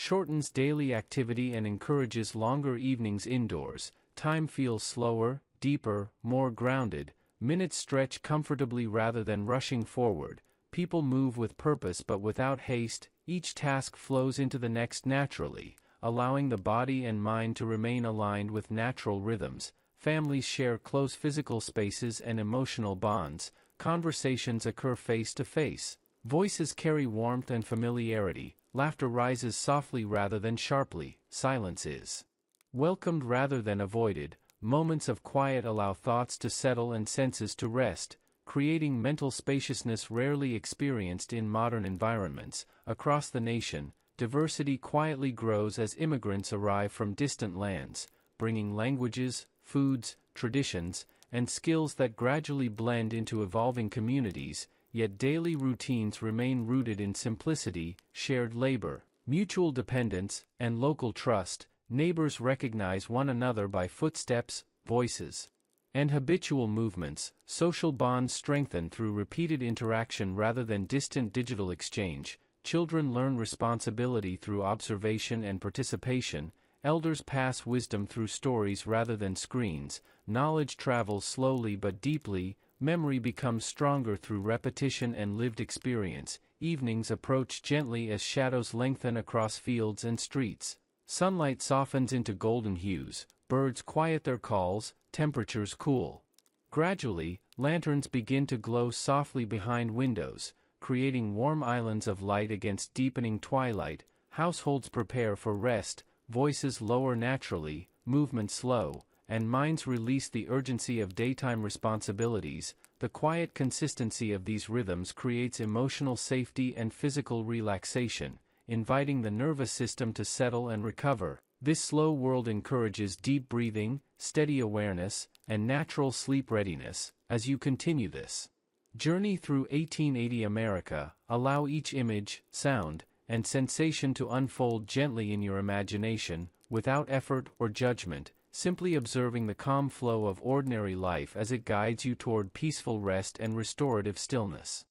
shortens daily activity and encourages longer evenings indoors. Time feels slower, deeper, more grounded. Minutes stretch comfortably rather than rushing forward. People move with purpose but without haste. Each task flows into the next naturally, allowing the body and mind to remain aligned with natural rhythms. Families share close physical spaces and emotional bonds. Conversations occur face to face. Voices carry warmth and familiarity. Laughter rises softly rather than sharply. Silence is welcomed rather than avoided. Moments of quiet allow thoughts to settle and senses to rest, creating mental spaciousness rarely experienced in modern environments. Across the nation, diversity quietly grows as immigrants arrive from distant lands, bringing languages, foods, traditions, and skills that gradually blend into evolving communities. Yet daily routines remain rooted in simplicity, shared labor, mutual dependence, and local trust. Neighbors recognize one another by footsteps, voices, and habitual movements. Social bonds strengthen through repeated interaction rather than distant digital exchange. Children learn responsibility through observation and participation. Elders pass wisdom through stories rather than screens. Knowledge travels slowly but deeply. Memory becomes stronger through repetition and lived experience. Evenings approach gently as shadows lengthen across fields and streets. Sunlight softens into golden hues. Birds quiet their calls. Temperatures cool. Gradually, lanterns begin to glow softly behind windows, creating warm islands of light against deepening twilight. Households prepare for rest. Voices lower naturally, movement slow, and minds release the urgency of daytime responsibilities. The quiet consistency of these rhythms creates emotional safety and physical relaxation, inviting the nervous system to settle and recover. This slow world encourages deep breathing, steady awareness, and natural sleep readiness. As you continue this journey through 1880 America, allow each image, sound, and sensation to unfold gently in your imagination, without effort or judgment, simply observing the calm flow of ordinary life as it guides you toward peaceful rest and restorative stillness.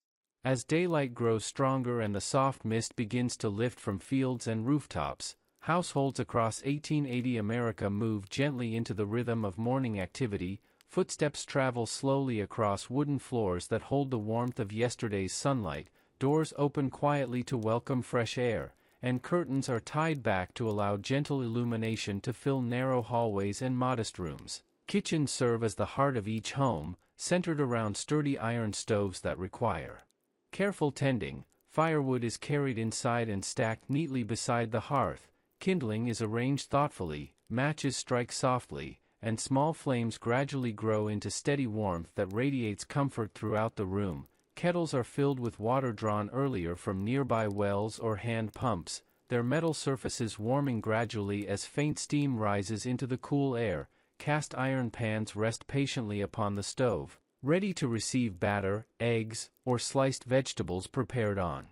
As daylight grows stronger and the soft mist begins to lift from fields and rooftops, households across 1880 America move gently into the rhythm of morning activity. Footsteps travel slowly across wooden floors that hold the warmth of yesterday's sunlight. Doors open quietly to welcome fresh air, and curtains are tied back to allow gentle illumination to fill narrow hallways and modest rooms. Kitchens serve as the heart of each home, centered around sturdy iron stoves that require careful tending. Firewood is carried inside and stacked neatly beside the hearth. Kindling is arranged thoughtfully, matches strike softly, and small flames gradually grow into steady warmth that radiates comfort throughout the room. Kettles are filled with water drawn earlier from nearby wells or hand pumps, their metal surfaces warming gradually as faint steam rises into the cool air. Cast iron pans rest patiently upon the stove, ready to receive batter, eggs, or sliced vegetables prepared on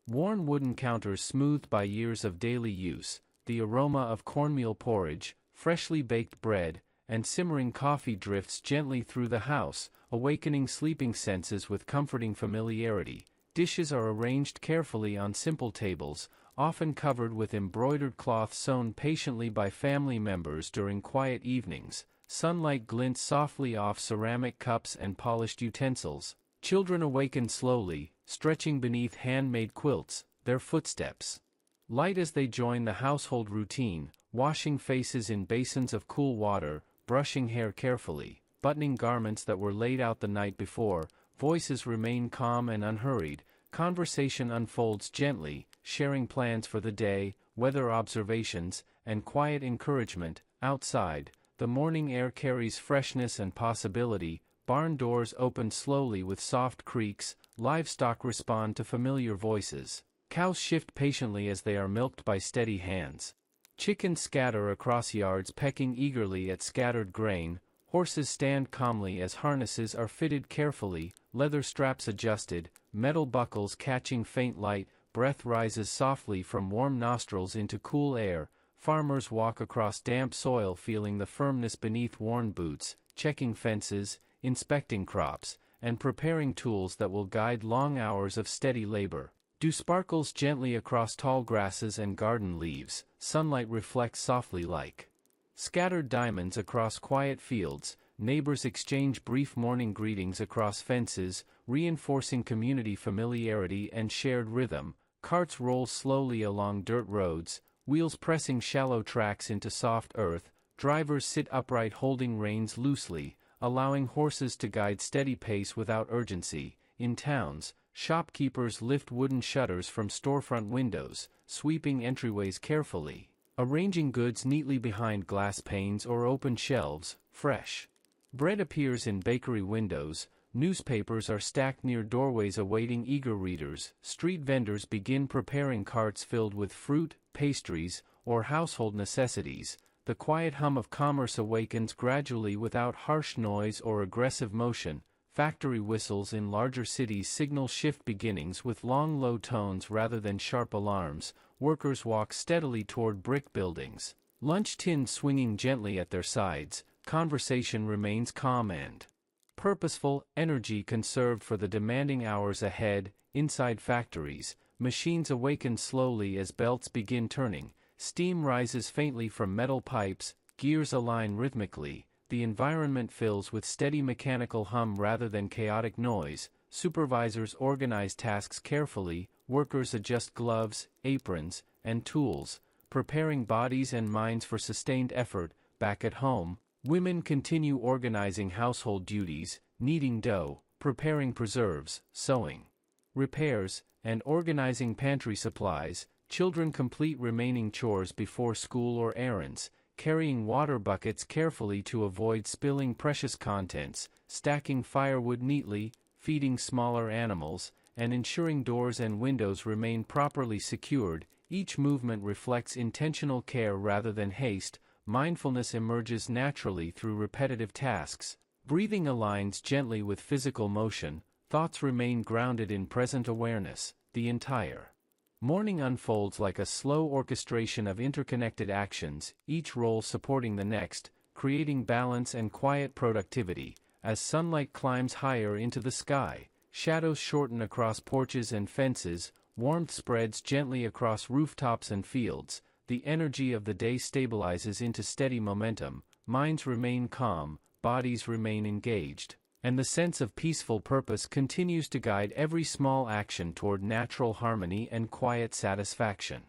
worn wooden counters smoothed by years of daily use. The aroma of cornmeal porridge, freshly baked bread, and simmering coffee drifts gently through the house, awakening sleeping senses with comforting familiarity. Dishes are arranged carefully on simple tables, often covered with embroidered cloth sewn patiently by family members during quiet evenings. Sunlight glints softly off ceramic cups and polished utensils. Children awaken slowly, stretching beneath handmade quilts, their footsteps light as they join the household routine, washing faces in basins of cool water, brushing hair carefully, buttoning garments that were laid out the night before. Voices remain calm and unhurried. Conversation unfolds gently, sharing plans for the day, weather observations, and quiet encouragement. Outside, the morning air carries freshness and possibility. Barn doors open slowly with soft creaks. Livestock respond to familiar voices. Cows shift patiently as they are milked by steady hands. Chickens scatter across yards pecking eagerly at scattered grain, horses stand calmly as harnesses are fitted carefully, leather straps adjusted, metal buckles catching faint light, breath rises softly from warm nostrils into cool air, farmers walk across damp soil feeling the firmness beneath worn boots, checking fences, inspecting crops, and preparing tools that will guide long hours of steady labor. Dew sparkles gently across tall grasses and garden leaves, sunlight reflects softly like scattered diamonds across quiet fields, neighbors exchange brief morning greetings across fences, reinforcing community familiarity and shared rhythm, carts roll slowly along dirt roads, wheels pressing shallow tracks into soft earth, drivers sit upright holding reins loosely, allowing horses to guide steady pace without urgency. In towns, shopkeepers lift wooden shutters from storefront windows, sweeping entryways carefully, arranging goods neatly behind glass panes or open shelves, fresh bread appears in bakery windows, newspapers are stacked near doorways awaiting eager readers, street vendors begin preparing carts filled with fruit, pastries, or household necessities. The quiet hum of commerce awakens gradually without harsh noise or aggressive motion. Factory whistles in larger cities signal shift beginnings with long low tones rather than sharp alarms. Workers walk steadily toward brick buildings, lunch tins swinging gently at their sides. Conversation remains calm and purposeful, energy conserved for the demanding hours ahead. Inside factories, machines awaken slowly as belts begin turning, steam rises faintly from metal pipes, gears align rhythmically, the environment fills with steady mechanical hum rather than chaotic noise. Supervisors organize tasks carefully, workers adjust gloves, aprons, and tools, preparing bodies and minds for sustained effort. Back at home, women continue organizing household duties, kneading dough, preparing preserves, sewing repairs, and organizing pantry supplies. Children complete remaining chores before school or errands, carrying water buckets carefully to avoid spilling precious contents, stacking firewood neatly, feeding smaller animals, and ensuring doors and windows remain properly secured. Each movement reflects intentional care rather than haste. Mindfulness emerges naturally through repetitive tasks. Breathing aligns gently with physical motion, thoughts remain grounded in present awareness. The entire morning unfolds like a slow orchestration of interconnected actions, each role supporting the next, creating balance and quiet productivity. As sunlight climbs higher into the sky, shadows shorten across porches and fences, warmth spreads gently across rooftops and fields. The energy of the day stabilizes into steady momentum, minds remain calm, bodies remain engaged, and the sense of peaceful purpose continues to guide every small action toward natural harmony and quiet satisfaction.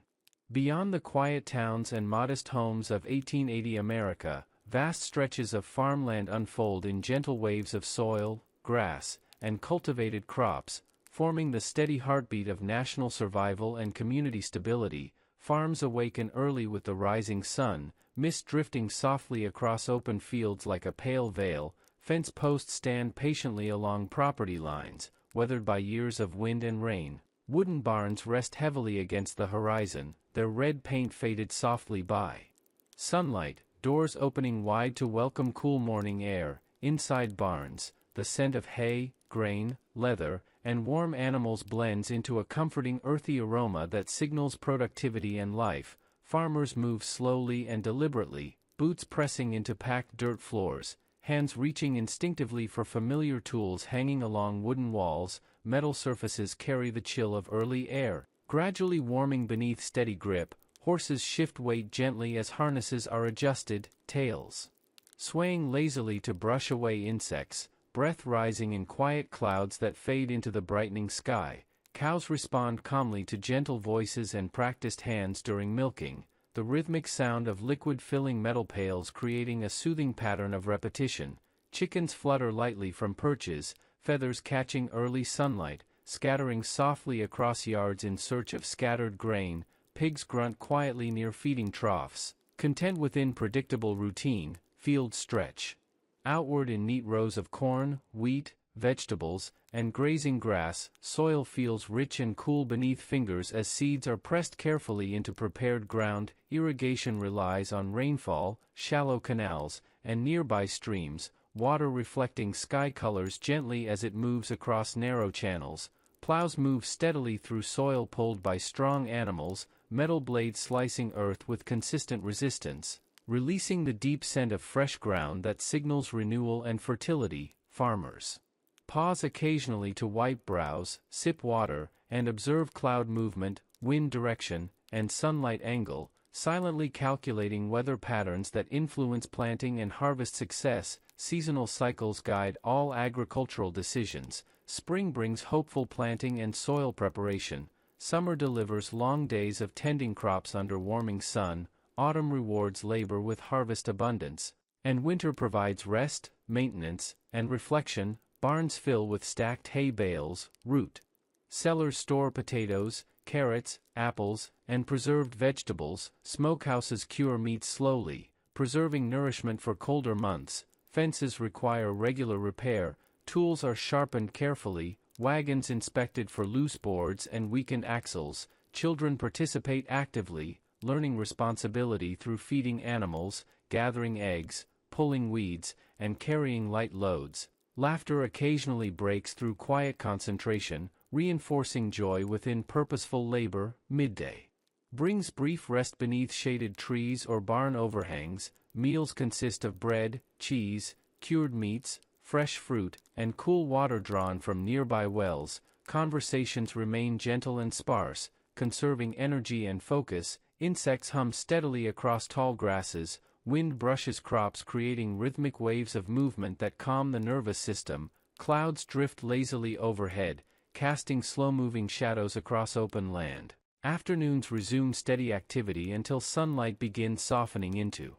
Beyond the quiet towns and modest homes of 1880 America, vast stretches of farmland unfold in gentle waves of soil, grass, and cultivated crops, forming the steady heartbeat of national survival and community stability. Farms awaken early with the rising sun, mist drifting softly across open fields like a pale veil. Fence posts stand patiently along property lines, weathered by years of wind and rain. Wooden barns rest heavily against the horizon, their red paint faded softly by sunlight, doors opening wide to welcome cool morning air. Inside barns, the scent of hay, grain, leather, and warm animals blends into a comforting earthy aroma that signals productivity and life. Farmers move slowly and deliberately, boots pressing into packed dirt floors, hands reaching instinctively for familiar tools hanging along wooden walls. Metal surfaces carry the chill of early air, gradually warming beneath steady grip. Horses shift weight gently as harnesses are adjusted, tails swaying lazily to brush away insects, breath rising in quiet clouds that fade into the brightening sky. Cows respond calmly to gentle voices and practiced hands during milking, the rhythmic sound of liquid filling metal pails creating a soothing pattern of repetition. Chickens flutter lightly from perches, feathers catching early sunlight, scattering softly across yards in search of scattered grain. Pigs grunt quietly near feeding troughs, content within predictable routine. Fields stretch outward in neat rows of corn, wheat, vegetables, and grazing grass. Soil feels rich and cool beneath fingers as seeds are pressed carefully into prepared ground. Irrigation relies on rainfall, shallow canals, and nearby streams, water reflecting sky colors gently as it moves across narrow channels. Plows move steadily through soil pulled by strong animals, metal blades slicing earth with consistent resistance, releasing the deep scent of fresh ground that signals renewal and fertility. Farmers pause occasionally to wipe brows, sip water, and observe cloud movement, wind direction, and sunlight angle, silently calculating weather patterns that influence planting and harvest success. Seasonal cycles guide all agricultural decisions. Spring brings hopeful planting and soil preparation. Summer delivers long days of tending crops under warming sun. Autumn rewards labor with harvest abundance. And winter provides rest, maintenance, and reflection. Barns fill with stacked hay bales, root. Cellars store potatoes, carrots, apples, and preserved vegetables. Smokehouses cure meat slowly, preserving nourishment for colder months. Fences require regular repair. Tools are sharpened carefully. Wagons inspected for loose boards and weakened axles. Children participate actively, learning responsibility through feeding animals, gathering eggs, pulling weeds, and carrying light loads. Laughter occasionally breaks through quiet concentration, reinforcing joy within purposeful labor. Midday brings brief rest beneath shaded trees or barn overhangs. Meals consist of bread, cheese, cured meats, fresh fruit, and cool water drawn from nearby wells. Conversations remain gentle and sparse, conserving energy and focus. Insects hum steadily across tall grasses. Wind brushes crops, creating rhythmic waves of movement that calm the nervous system. Clouds drift lazily overhead, casting slow-moving shadows across open land. Afternoons resume steady activity until sunlight begins softening into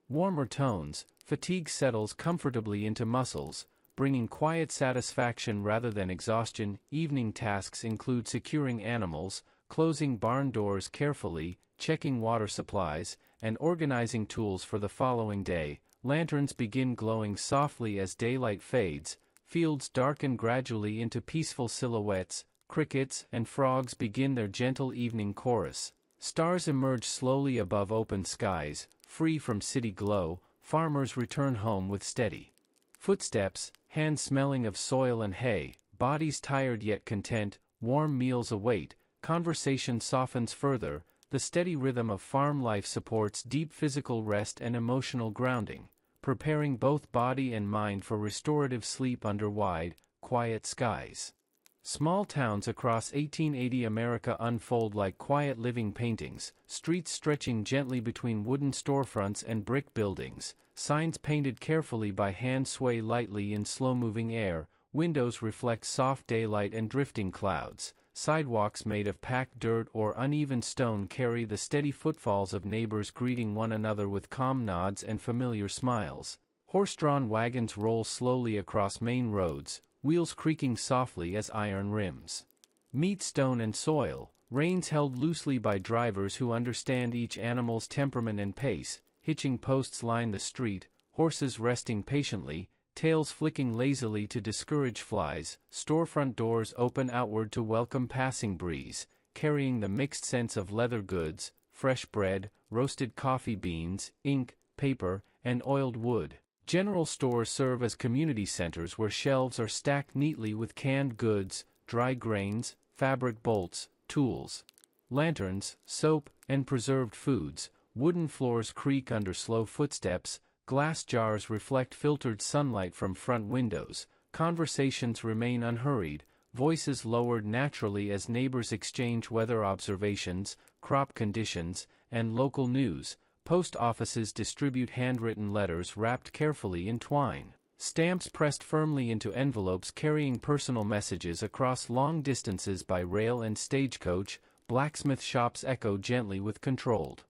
warmer tones. Fatigue settles comfortably into muscles, bringing quiet satisfaction rather than exhaustion. Evening tasks include securing animals, closing barn doors carefully, checking water supplies, and organizing tools for the following day. Lanterns begin glowing softly as daylight fades. Fields darken gradually into peaceful silhouettes. Crickets and frogs begin their gentle evening chorus. Stars emerge slowly above open skies, free from city glow. Farmers return home with steady footsteps, hands smelling of soil and hay, bodies tired yet content. Warm meals await. Conversation softens further. The steady rhythm of farm life supports deep physical rest and emotional grounding, preparing both body and mind for restorative sleep under wide, quiet skies. Small towns across 1880 America unfold like quiet living paintings, streets stretching gently between wooden storefronts and brick buildings, signs painted carefully by hand sway lightly in slow-moving air, windows reflect soft daylight and drifting clouds. Sidewalks made of packed dirt or uneven stone carry the steady footfalls of neighbors greeting one another with calm nods and familiar smiles. Horse-drawn wagons roll slowly across main roads, wheels creaking softly as iron rims meet stone and soil. Reins held loosely by drivers who understand each animal's temperament and pace. Hitching posts line the street, horses resting patiently, tails flicking lazily to discourage flies. Storefront doors open outward to welcome passing breeze, carrying the mixed scents of leather goods, fresh bread, roasted coffee beans, ink, paper, and oiled wood. General stores serve as community centers where shelves are stacked neatly with canned goods, dry grains, fabric bolts, tools, lanterns, soap, and preserved foods. Wooden floors creak under slow footsteps. Glass jars reflect filtered sunlight from front windows. Conversations remain unhurried, voices lowered naturally as neighbors exchange weather observations, crop conditions, and local news. Post offices distribute handwritten letters wrapped carefully in twine. Stamps pressed firmly into envelopes carrying personal messages across long distances by rail and stagecoach. Blacksmith shops echo gently with controlled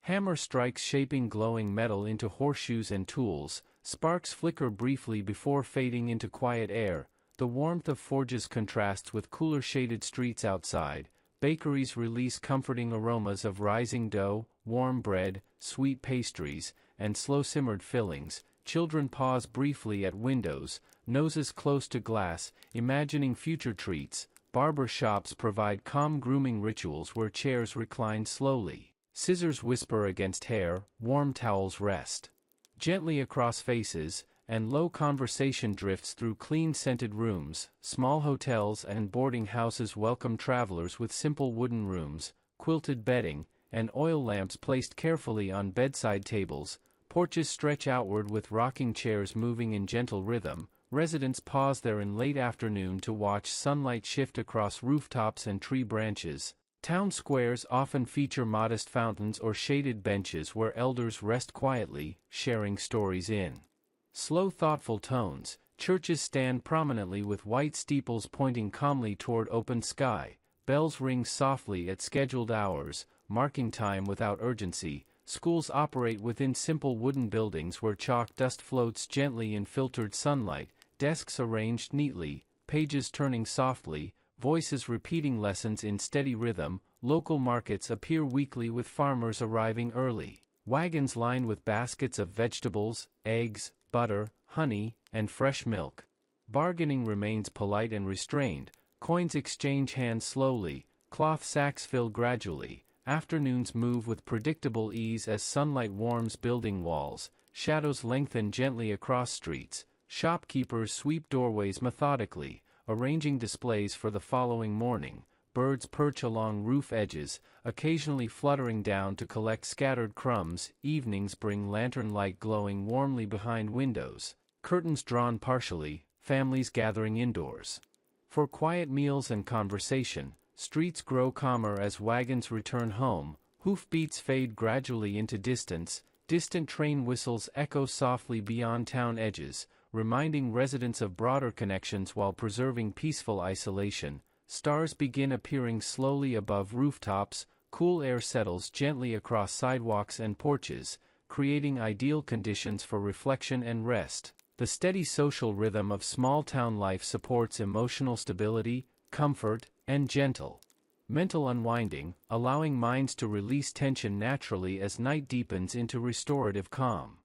hammer strikes shaping glowing metal into horseshoes and tools. Sparks flicker briefly before fading into quiet air. The warmth of forges contrasts with cooler shaded streets outside. Bakeries release comforting aromas of rising dough, warm bread, sweet pastries, and slow-simmered fillings. children pause briefly at windows, noses close to glass, imagining future treats. Barber shops provide calm grooming rituals where chairs recline slowly. Scissors whisper against hair, warm towels rest gently across faces, and low conversation drifts through clean scented rooms. Small hotels and boarding houses welcome travelers with simple wooden rooms, quilted bedding, and oil lamps placed carefully on bedside tables. Porches stretch outward with rocking chairs moving in gentle rhythm. Residents pause there in late afternoon to watch sunlight shift across rooftops and tree branches. Town squares often feature modest fountains or shaded benches where elders rest quietly, sharing stories in slow, thoughtful tones. Churches stand prominently with white steeples pointing calmly toward open sky. Bells ring softly at scheduled hours, marking time without urgency. Schools operate within simple wooden buildings where chalk dust floats gently in filtered sunlight. Desks arranged neatly, pages turning softly, voices repeating lessons in steady rhythm. Local markets appear weekly with farmers arriving early. Wagons lined with baskets of vegetables, eggs, butter, honey, and fresh milk. Bargaining remains polite and restrained. Coins exchange hands slowly, cloth sacks fill gradually. Afternoons move with predictable ease as sunlight warms building walls. Shadows lengthen gently across streets. Shopkeepers sweep doorways methodically, arranging displays for the following morning. Birds perch along roof edges, occasionally fluttering down to collect scattered crumbs. Evenings bring lantern light glowing warmly behind windows. Curtains drawn partially, families gathering indoors for quiet meals and conversation. Streets grow calmer as wagons return home. Hoofbeats fade gradually into distance. Distant train whistles echo softly beyond town edges, reminding residents of broader connections while preserving peaceful isolation. Stars begin appearing slowly above rooftops. Cool air settles gently across sidewalks and porches, creating ideal conditions for reflection and rest. The steady social rhythm of small-town life supports emotional stability, comfort, and gentle mental unwinding, allowing minds to release tension naturally as night deepens into restorative calm.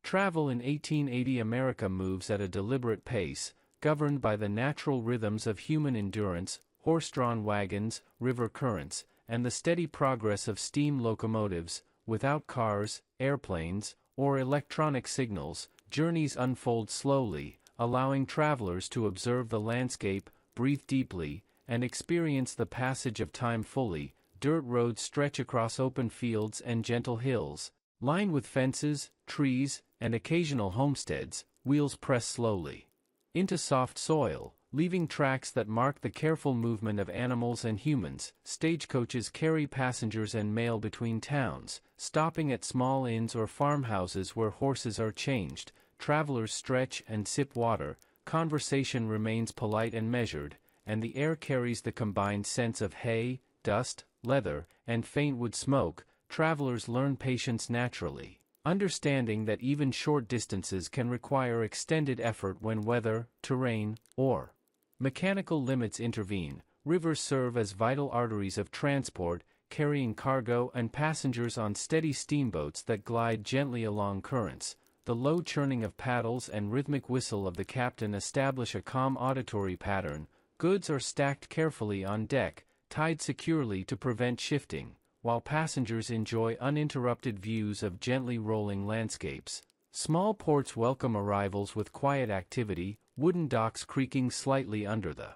Travel in 1880 America moves at a deliberate pace, governed by the natural rhythms of human endurance, horse-drawn wagons, river currents, and the steady progress of steam locomotives. Without cars, airplanes, or electronic signals, journeys unfold slowly, allowing travelers to observe the landscape, breathe deeply, and experience the passage of time fully. Dirt roads stretch across open fields and gentle hills. Lined with fences, trees, and occasional homesteads, wheels press slowly into soft soil, leaving tracks that mark the careful movement of animals and humans. Stagecoaches carry passengers and mail between towns, stopping at small inns or farmhouses where horses are changed. Travelers stretch and sip water. Conversation remains polite and measured, and the air carries the combined scents of hay, dust, leather, and faint wood smoke. Travelers learn patience naturally, understanding that even short distances can require extended effort when weather, terrain, or mechanical limits intervene. Rivers serve as vital arteries of transport, carrying cargo and passengers on steady steamboats that glide gently along currents. The low churning of paddles and rhythmic whistle of the captain establish a calm auditory pattern. Goods are stacked carefully on deck, tied securely to prevent shifting, while passengers enjoy uninterrupted views of gently rolling landscapes. Small ports welcome arrivals with quiet activity, wooden docks creaking slightly under the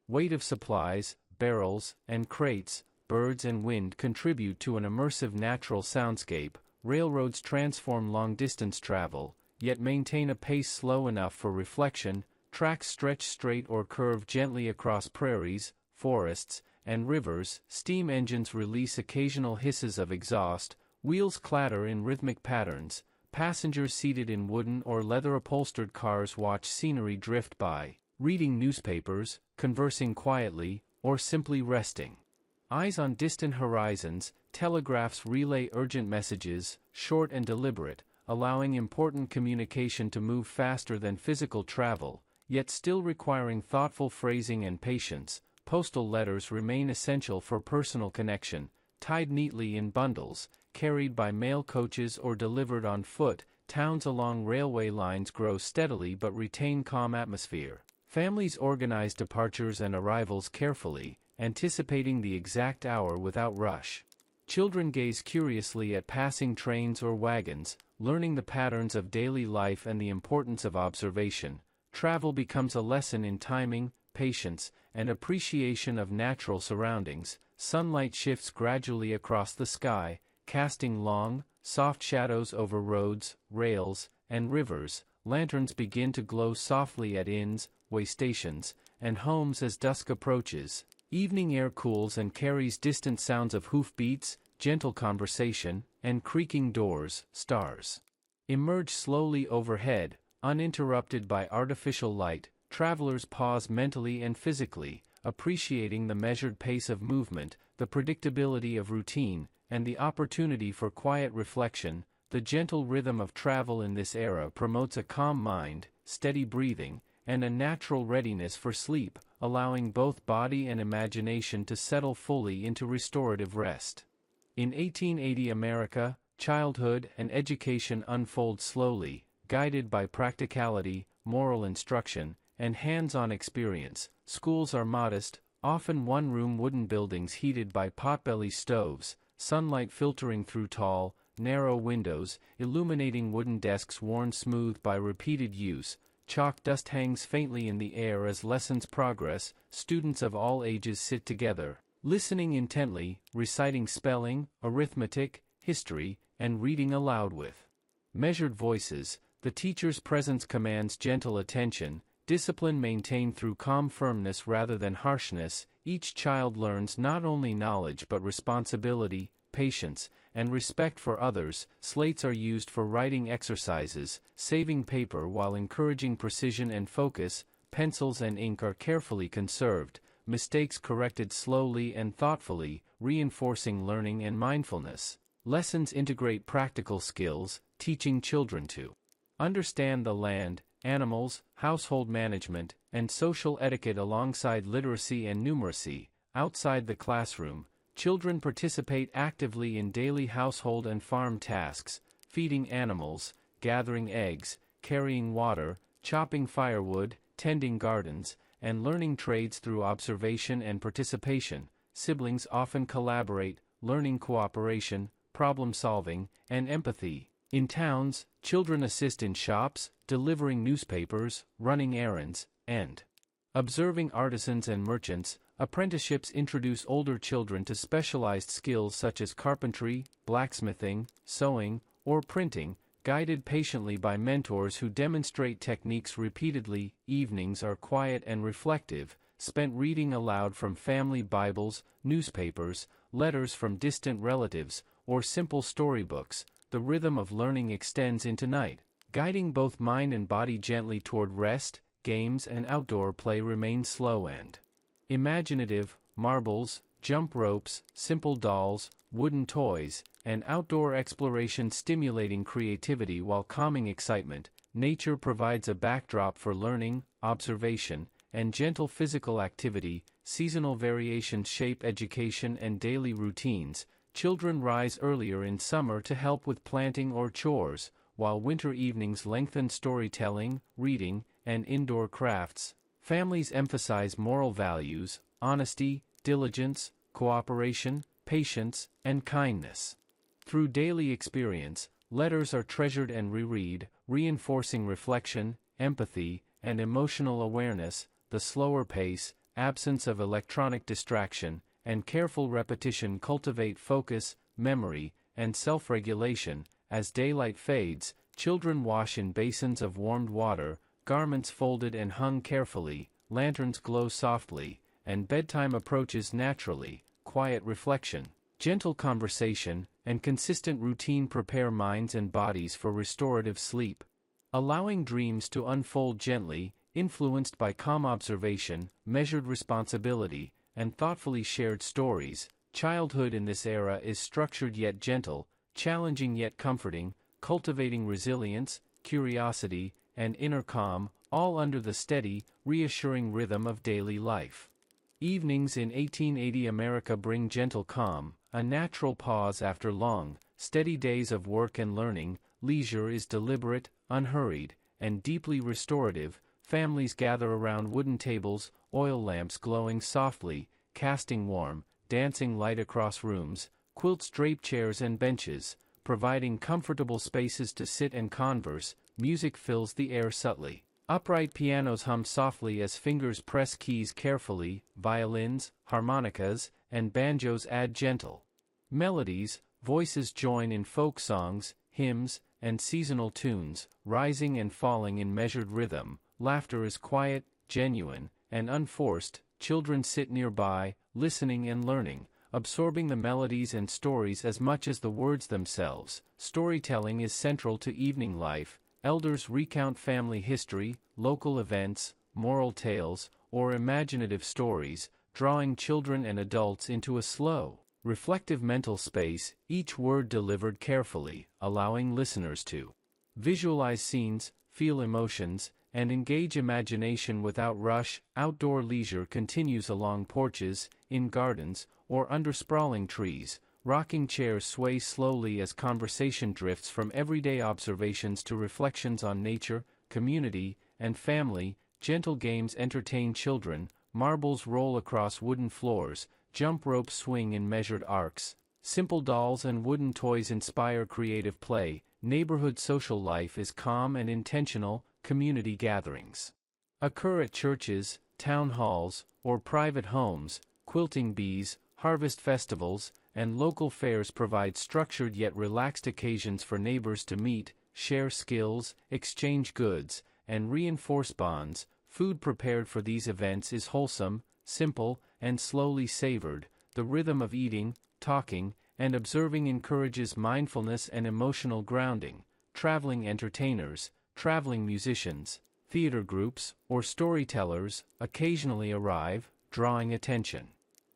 weight of supplies, barrels, and crates. Birds and wind contribute to an immersive natural soundscape. Railroads transform long-distance travel, yet maintain a pace slow enough for reflection. Tracks stretch straight or curve gently across prairies, forests, and rivers. Steam engines release occasional hisses of exhaust. Wheels clatter in rhythmic patterns. Passengers seated in wooden or leather-upholstered cars watch scenery drift by, reading newspapers, conversing quietly, or simply resting. Eyes on distant horizons. Telegraphs relay urgent messages, short and deliberate, allowing important communication to move faster than physical travel, yet still requiring thoughtful phrasing and patience. Postal letters remain essential for personal connection, tied neatly in bundles, carried by mail coaches or delivered on foot. towns along railway lines grow steadily but retain calm atmosphere. Families organize departures and arrivals carefully, anticipating the exact hour without rush. Children gaze curiously at passing trains or wagons, learning the patterns of daily life and the importance of observation. Travel becomes a lesson in timing, patience, and appreciation of natural surroundings. Sunlight shifts gradually across the sky, casting long, soft shadows over roads, rails, and rivers. Lanterns begin to glow softly at inns, way stations, and homes as dusk approaches. Evening air cools and carries distant sounds of hoofbeats, gentle conversation, and creaking doors. Stars emerge slowly overhead, uninterrupted by artificial light. Travelers pause mentally and physically, appreciating the measured pace of movement, the predictability of routine, and the opportunity for quiet reflection. The gentle rhythm of travel in this era promotes a calm mind, steady breathing, and a natural readiness for sleep, allowing both body and imagination to settle fully into restorative rest. In 1880 America, childhood and education unfold slowly, guided by practicality, moral instruction, and hands-on experience. Schools are modest, often one-room wooden buildings heated by potbelly stoves, sunlight filtering through tall, narrow windows, illuminating wooden desks worn smooth by repeated use. Chalk dust hangs faintly in the air as lessons progress. Students of all ages sit together, listening intently, reciting spelling, arithmetic, history, and reading aloud with measured voices. The teacher's presence commands gentle attention, discipline maintained through calm firmness rather than harshness. Each child learns not only knowledge but responsibility, patience, and respect for others. Slates are used for writing exercises, saving paper while encouraging precision and focus. Pencils and ink are carefully conserved, mistakes corrected slowly and thoughtfully, reinforcing learning and mindfulness. Lessons integrate practical skills, teaching children to understand the land, animals, household management, and social etiquette alongside literacy and numeracy. Outside the classroom, children participate actively in daily household and farm tasks, feeding animals, gathering eggs, carrying water, chopping firewood, tending gardens, and learning trades through observation and participation. Siblings often collaborate, learning cooperation, problem-solving, and empathy. In towns, children assist in shops, delivering newspapers, running errands, and observing artisans and merchants. Apprenticeships introduce older children to specialized skills such as carpentry, blacksmithing, sewing, or printing, guided patiently by mentors who demonstrate techniques repeatedly. Evenings are quiet and reflective, spent reading aloud from family Bibles, newspapers, letters from distant relatives, or simple storybooks. The rhythm of learning extends into night, guiding both mind and body gently toward rest. Games and outdoor play remain slow and imaginative. Marbles, jump ropes, simple dolls, wooden toys, and outdoor exploration stimulating creativity while calming excitement. Nature provides a backdrop for learning, observation, and gentle physical activity. Seasonal variations shape education and daily routines. Children rise earlier in summer to help with planting or chores, while winter evenings lengthen storytelling, reading, and indoor crafts. Families emphasize moral values, honesty, diligence, cooperation, patience, and kindness. Through daily experience, letters are treasured and reread, reinforcing reflection, empathy, and emotional awareness. The slower pace, absence of electronic distraction, and careful repetition cultivate focus, memory, and self-regulation. As daylight fades, children wash in basins of warmed water, garments folded and hung carefully, lanterns glow softly, and bedtime approaches naturally. Quiet reflection, gentle conversation, and consistent routine prepare minds and bodies for restorative sleep, allowing dreams to unfold gently, influenced by calm observation, measured responsibility, and thoughtfully shared stories. Childhood in this era is structured yet gentle, challenging yet comforting, cultivating resilience, curiosity, and inner calm, all under the steady, reassuring rhythm of daily life. Evenings in 1880 America bring gentle calm, a natural pause after long, steady days of work and learning, leisure is deliberate, unhurried, and deeply restorative. Families gather around wooden tables, oil lamps glowing softly, casting warm, dancing light across rooms, quilts drape chairs and benches, providing comfortable spaces to sit and converse. Music fills the air subtly. Upright pianos hum softly as fingers press keys carefully, violins, harmonicas, and banjos add gentle melodies, voices join in folk songs, hymns, and seasonal tunes, rising and falling in measured rhythm. Laughter is quiet, genuine, and unforced. Children sit nearby, listening and learning, absorbing the melodies and stories as much as the words themselves. Storytelling is central to evening life. Elders recount family history, local events, moral tales, or imaginative stories, drawing children and adults into a slow, reflective mental space, each word delivered carefully, allowing listeners to visualize scenes, feel emotions, and engage imagination without rush. Outdoor leisure continues along porches, in gardens, or under sprawling trees. Rocking chairs sway slowly as conversation drifts from everyday observations to reflections on nature, community, and family. Gentle games entertain children, marbles roll across wooden floors, jump ropes swing in measured arcs. Simple dolls and wooden toys inspire creative play. Neighborhood social life is calm and intentional. Community gatherings occur at churches, town halls, or private homes. Quilting bees, harvest festivals, and local fairs provide structured yet relaxed occasions for neighbors to meet, share skills, exchange goods, and reinforce bonds. Food prepared for these events is wholesome, simple, and slowly savored. The rhythm of eating, talking, and observing encourages mindfulness and emotional grounding. Traveling entertainers, traveling musicians, theater groups, or storytellers occasionally arrive, drawing attention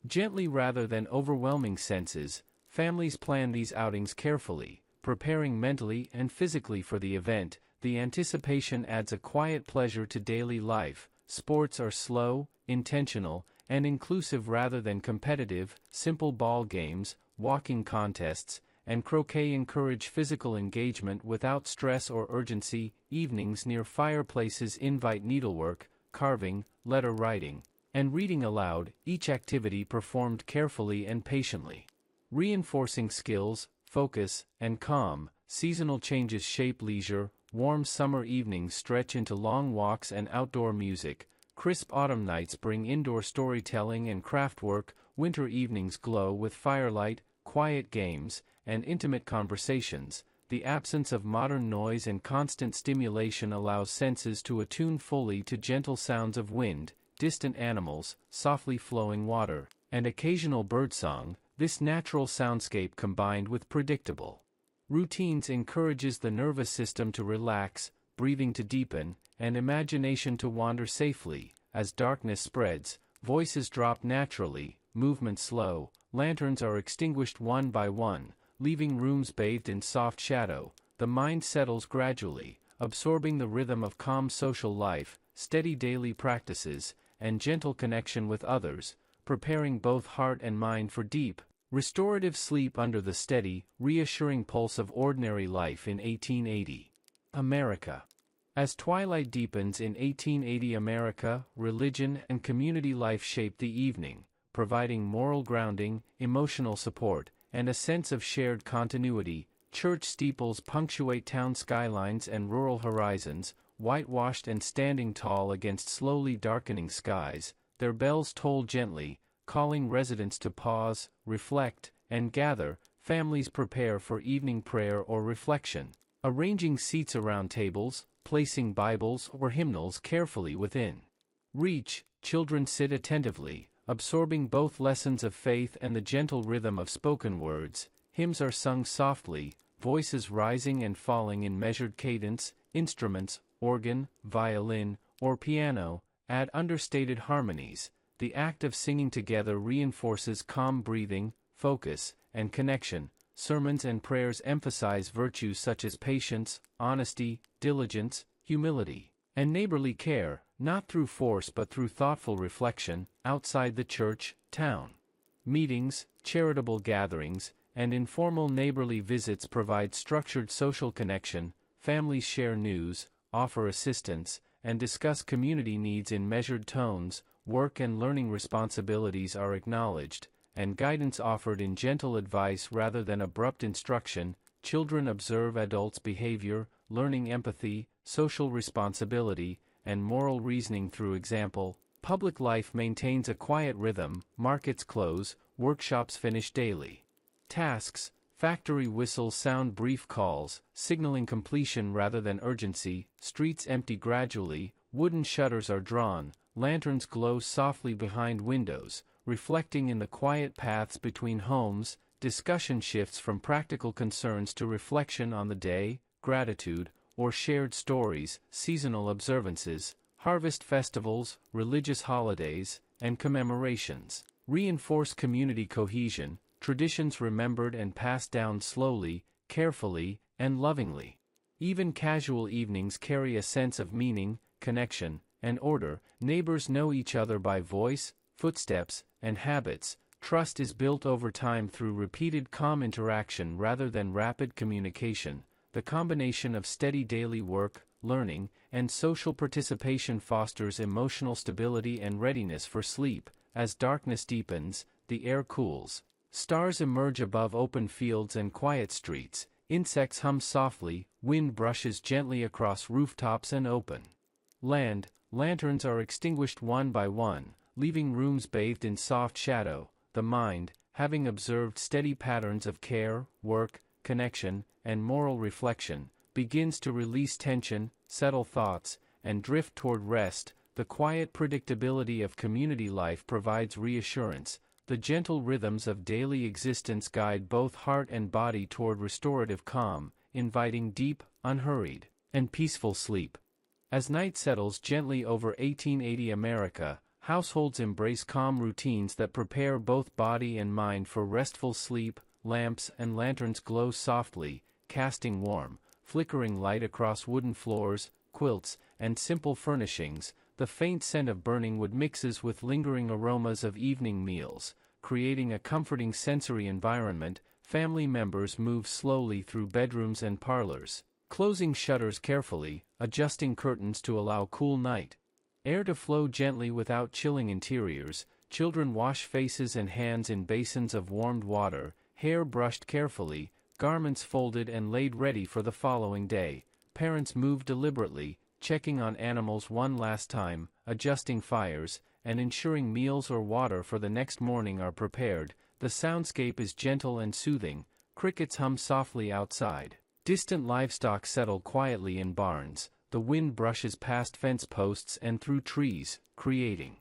gently rather than overwhelming senses. Families plan these outings carefully, preparing mentally and physically for the event. The anticipation adds a quiet pleasure to daily life. Sports are slow, intentional, and inclusive rather than competitive. Simple ball games, walking contests, and croquet encourage physical engagement without stress or urgency. Evenings near fireplaces invite needlework, carving, letter writing, and reading aloud, each activity performed carefully and patiently, reinforcing skills, focus, and calm. Seasonal changes shape leisure. Warm summer evenings stretch into long walks and outdoor music. Crisp autumn nights bring indoor storytelling and craftwork. Winter evenings glow with firelight, quiet games, and intimate conversations. The absence of modern noise and constant stimulation allows senses to attune fully to gentle sounds of wind, distant animals, softly flowing water, and occasional birdsong. This natural soundscape combined with predictable routines encourages the nervous system to relax, breathing to deepen, and imagination to wander safely. As darkness spreads, voices drop naturally, movement slow, lanterns are extinguished one by one, leaving rooms bathed in soft shadow. The mind settles gradually, absorbing the rhythm of calm social life, steady daily practices, and gentle connection with others, preparing both heart and mind for deep, restorative sleep under the steady, reassuring pulse of ordinary life in 1880 America. As twilight deepens in 1880 America, religion and community life shape the evening, providing moral grounding, emotional support, and a sense of shared continuity. Church steeples punctuate town skylines and rural horizons, whitewashed and standing tall against slowly darkening skies. Their bells toll gently, calling residents to pause, reflect, and gather. Families prepare for evening prayer or reflection, arranging seats around tables, placing Bibles or hymnals carefully within reach. Children sit attentively, absorbing both lessons of faith and the gentle rhythm of spoken words. Hymns are sung softly, voices rising and falling in measured cadence. Instruments, organ, violin, or piano, add understated harmonies. The act of singing together reinforces calm breathing, focus, and connection. Sermons and prayers emphasize virtues such as patience, honesty, diligence, humility, and neighborly care, not through force but through thoughtful reflection. Outside the church, town meetings, charitable gatherings, and informal neighborly visits provide structured social connection. Families share news, offer assistance, and discuss community needs in measured tones. Work and learning responsibilities are acknowledged, and guidance offered in gentle advice rather than abrupt instruction. Children observe adults' behavior, learning empathy, social responsibility, and moral reasoning through example. Public life maintains a quiet rhythm. Markets close, workshops finish daily tasks. Factory whistles sound brief calls, signaling completion rather than urgency. Streets empty gradually, wooden shutters are drawn, lanterns glow softly behind windows, reflecting in the quiet paths between homes. Discussion shifts from practical concerns to reflection on the day, gratitude, or shared stories. Seasonal observances, harvest festivals, religious holidays, and commemorations reinforce community cohesion. Traditions remembered and passed down slowly, carefully, and lovingly. Even casual evenings carry a sense of meaning, connection, and order. Neighbors know each other by voice, footsteps, and habits. Trust is built over time through repeated calm interaction rather than rapid communication. The combination of steady daily work, learning, and social participation fosters emotional stability and readiness for sleep. As darkness deepens, the air cools. Stars emerge above open fields and quiet streets. Insects hum softly, wind brushes gently across rooftops and open land. Lanterns are extinguished one by one, leaving rooms bathed in soft shadow. The mind, having observed steady patterns of care, work, connection, and moral reflection, begins to release tension, settle thoughts, and drift toward rest. The quiet predictability of community life provides reassurance. The gentle rhythms of daily existence guide both heart and body toward restorative calm, inviting deep, unhurried, and peaceful sleep. As night settles gently over 1880 America, households embrace calm routines that prepare both body and mind for restful sleep. Lamps and lanterns glow softly, casting warm, flickering light across wooden floors, quilts, and simple furnishings. The faint scent of burning wood mixes with lingering aromas of evening meals, creating a comforting sensory environment. Family members move slowly through bedrooms and parlors, closing shutters carefully, adjusting curtains to allow cool night air to flow gently without chilling interiors. Children wash faces and hands in basins of warmed water, hair brushed carefully, garments folded and laid ready for the following day. Parents move deliberately, checking on animals one last time, adjusting fires, and ensuring meals or water for the next morning are prepared. The soundscape is gentle and soothing. Crickets hum softly outside. Distant livestock settle quietly in barns. The wind brushes past fence posts and through trees, creating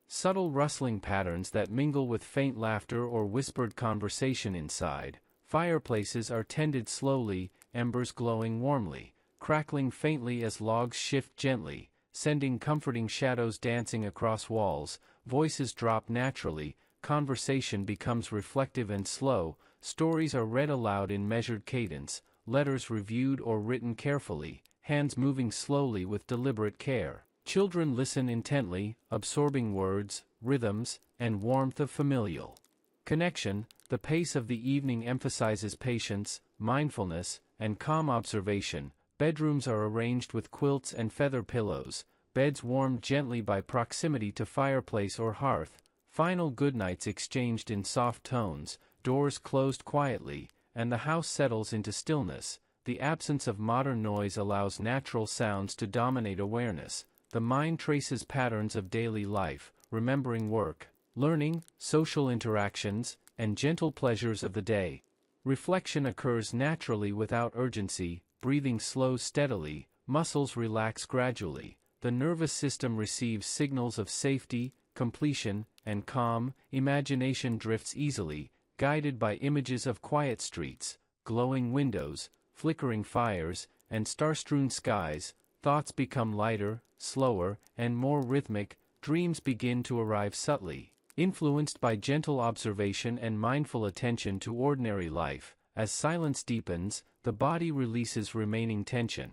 subtle rustling patterns that mingle with faint laughter or whispered conversation inside. Fireplaces are tended slowly, embers glowing warmly, crackling faintly as logs shift gently, sending comforting shadows dancing across walls. Voices drop naturally, conversation becomes reflective and slow, stories are read aloud in measured cadence, letters reviewed or written carefully, hands moving slowly with deliberate care. Children listen intently, absorbing words, rhythms, and warmth of familial connection. The pace of the evening emphasizes patience, mindfulness, and calm observation. Bedrooms are arranged with quilts and feather pillows, beds warmed gently by proximity to fireplace or hearth. Final goodnights exchanged in soft tones, doors closed quietly, and the house settles into stillness. The absence of modern noise allows natural sounds to dominate awareness. The mind traces patterns of daily life, remembering work, learning, social interactions, and gentle pleasures of the day. Reflection occurs naturally without urgency, breathing slows steadily, muscles relax gradually. The nervous system receives signals of safety, completion, and calm. Imagination drifts easily, guided by images of quiet streets, glowing windows, flickering fires, and star-strewn skies. Thoughts become lighter, slower, and more rhythmic. Dreams begin to arrive subtly, influenced by gentle observation and mindful attention to ordinary life. As silence deepens, the body releases remaining tension.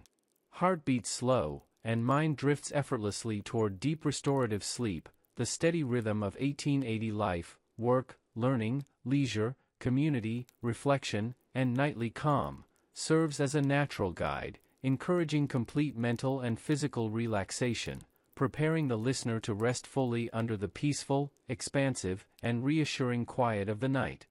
Heart beats slow, and mind drifts effortlessly toward deep restorative sleep. The steady rhythm of 1880 life, work, learning, leisure, community, reflection, and nightly calm, serves as a natural guide, encouraging complete mental and physical relaxation, preparing the listener to rest fully under the peaceful, expansive, and reassuring quiet of the night.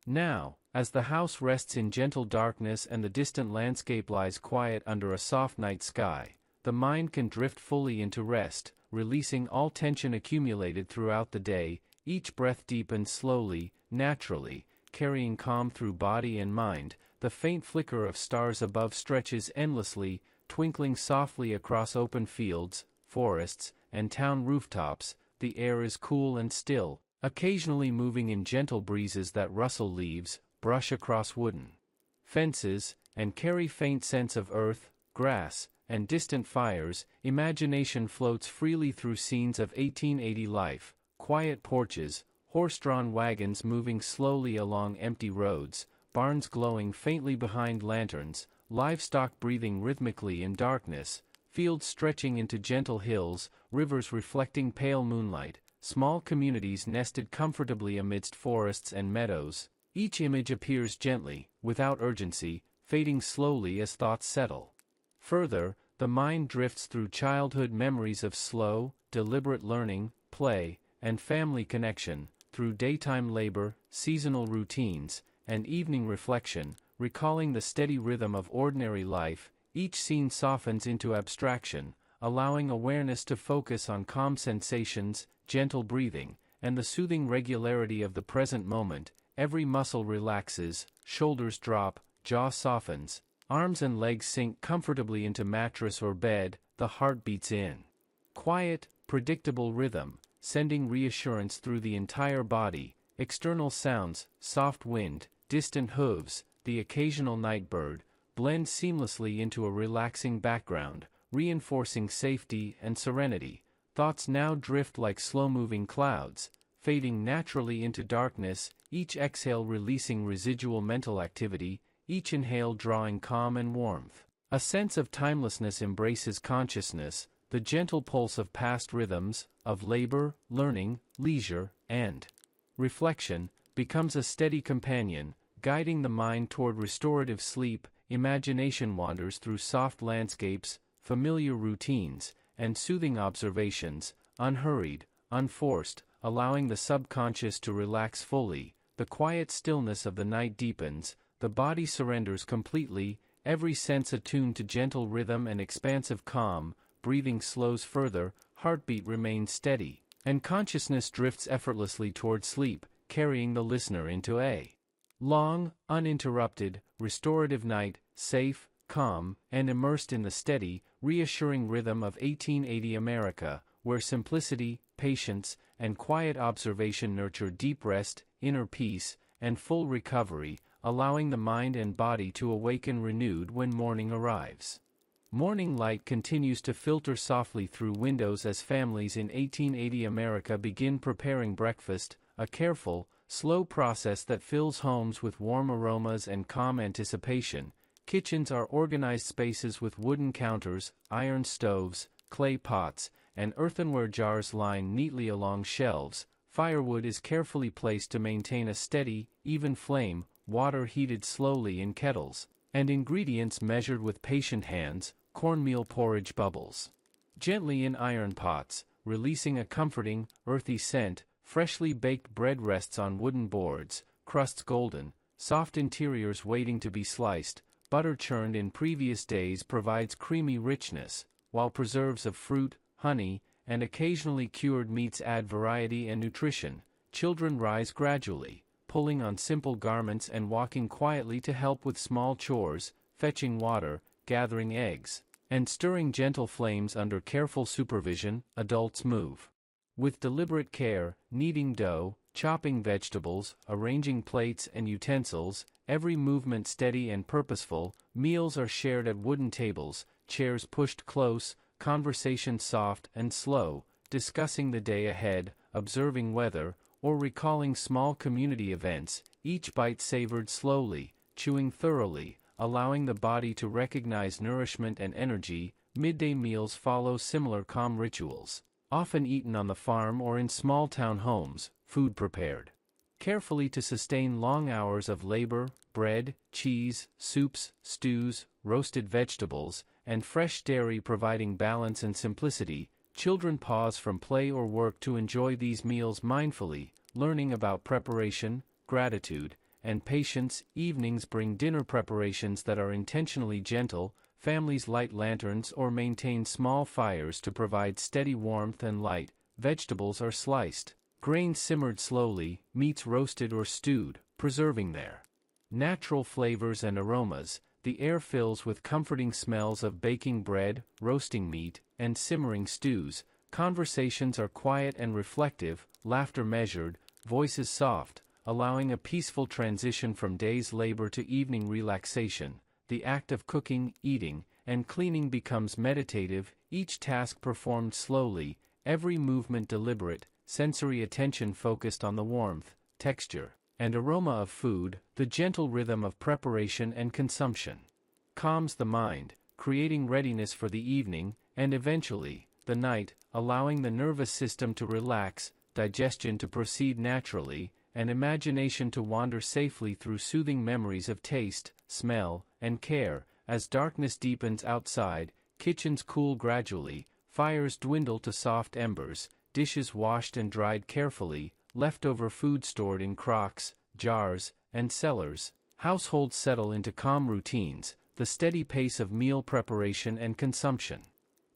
Now, as the house rests in gentle darkness and the distant landscape lies quiet under a soft night sky, the mind can drift fully into rest, releasing all tension accumulated throughout the day. Each breath deepens slowly, naturally, carrying calm through body and mind. The faint flicker of stars above stretches endlessly, twinkling softly across open fields, forests, and town rooftops. The air is cool and still, occasionally moving in gentle breezes that rustle leaves, brush across wooden fences, and carry faint scents of earth, grass, and distant fires. Imagination floats freely through scenes of 1880 life, quiet porches, horse-drawn wagons moving slowly along empty roads, barns glowing faintly behind lanterns, livestock breathing rhythmically in darkness, fields stretching into gentle hills, rivers reflecting pale moonlight, small communities nested comfortably amidst forests and meadows. Each image appears gently, without urgency, fading slowly as thoughts settle. Further, the mind drifts through childhood memories of slow, deliberate learning, play, and family connection, through daytime labor, seasonal routines, and evening reflection, recalling the steady rhythm of ordinary life. Each scene softens into abstraction, allowing awareness to focus on calm sensations, gentle breathing, and the soothing regularity of the present moment. Every muscle relaxes, shoulders drop, jaw softens, arms and legs sink comfortably into mattress or bed. The heart beats in quiet, predictable rhythm, sending reassurance through the entire body. External sounds, soft wind, distant hooves, the occasional night bird, blend seamlessly into a relaxing background, reinforcing safety and serenity. Thoughts now drift like slow-moving clouds, fading naturally into darkness, each exhale releasing residual mental activity, each inhale drawing calm and warmth. A sense of timelessness embraces consciousness, the gentle pulse of past rhythms, of labor, learning, leisure, and reflection, becomes a steady companion, guiding the mind toward restorative sleep. Imagination wanders through soft landscapes, familiar routines, and soothing observations, unhurried, unforced, allowing the subconscious to relax fully. The quiet stillness of the night deepens, the body surrenders completely, every sense attuned to gentle rhythm and expansive calm. Breathing slows further, heartbeat remains steady, and consciousness drifts effortlessly toward sleep, carrying the listener into a long, uninterrupted, restorative night, safe, calm, and immersed in the steady, reassuring rhythm of 1880 America, where simplicity, patience, and quiet observation nurture deep rest, inner peace, and full recovery, allowing the mind and body to awaken renewed when morning arrives. Morning light continues to filter softly through windows as families in 1880 America begin preparing breakfast, a careful, slow process that fills homes with warm aromas and calm anticipation. Kitchens are organized spaces with wooden counters, iron stoves, clay pots, and earthenware jars lined neatly along shelves. Firewood is carefully placed to maintain a steady, even flame, water heated slowly in kettles, and ingredients measured with patient hands. Cornmeal porridge bubbles gently in iron pots, releasing a comforting, earthy scent. Freshly baked bread rests on wooden boards, crusts golden, soft interiors waiting to be sliced. Butter churned in previous days provides creamy richness, while preserves of fruit, honey, and occasionally cured meats add variety and nutrition. Children rise gradually, pulling on simple garments and walking quietly to help with small chores, fetching water, gathering eggs, and stirring gentle flames under careful supervision. Adults move with deliberate care, kneading dough, chopping vegetables, arranging plates and utensils, every movement steady and purposeful. Meals are shared at wooden tables, chairs pushed close, conversation soft and slow, discussing the day ahead, observing weather, or recalling small community events. Each bite savored slowly, chewing thoroughly, allowing the body to recognize nourishment and energy. Midday meals follow similar calm rituals, often eaten on the farm or in small town homes, food prepared carefully to sustain long hours of labor, bread, cheese, soups, stews, roasted vegetables, and fresh dairy providing balance and simplicity. Children pause from play or work to enjoy these meals mindfully, learning about preparation, gratitude, and patience. Evenings bring dinner preparations that are intentionally gentle. Families light lanterns or maintain small fires to provide steady warmth and light. Vegetables are sliced, grains simmered slowly, meats roasted or stewed, preserving their natural flavors and aromas. The air fills with comforting smells of baking bread, roasting meat, and simmering stews. Conversations are quiet and reflective, laughter measured, voices soft, allowing a peaceful transition from day's labor to evening relaxation. The act of cooking, eating, and cleaning becomes meditative, each task performed slowly, every movement deliberate, sensory attention focused on the warmth, texture, and aroma of food. The gentle rhythm of preparation and consumption calms the mind, creating readiness for the evening, and eventually, the night, allowing the nervous system to relax, digestion to proceed naturally, and imagination to wander safely through soothing memories of taste, smell, and care. As darkness deepens outside, kitchens cool gradually, fires dwindle to soft embers, dishes washed and dried carefully, leftover food stored in crocks, jars, and cellars. Households settle into calm routines, the steady pace of meal preparation and consumption,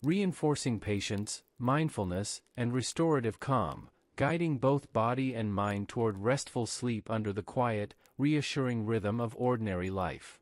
reinforcing patience, mindfulness, and restorative calm, guiding both body and mind toward restful sleep under the quiet, reassuring rhythm of ordinary life.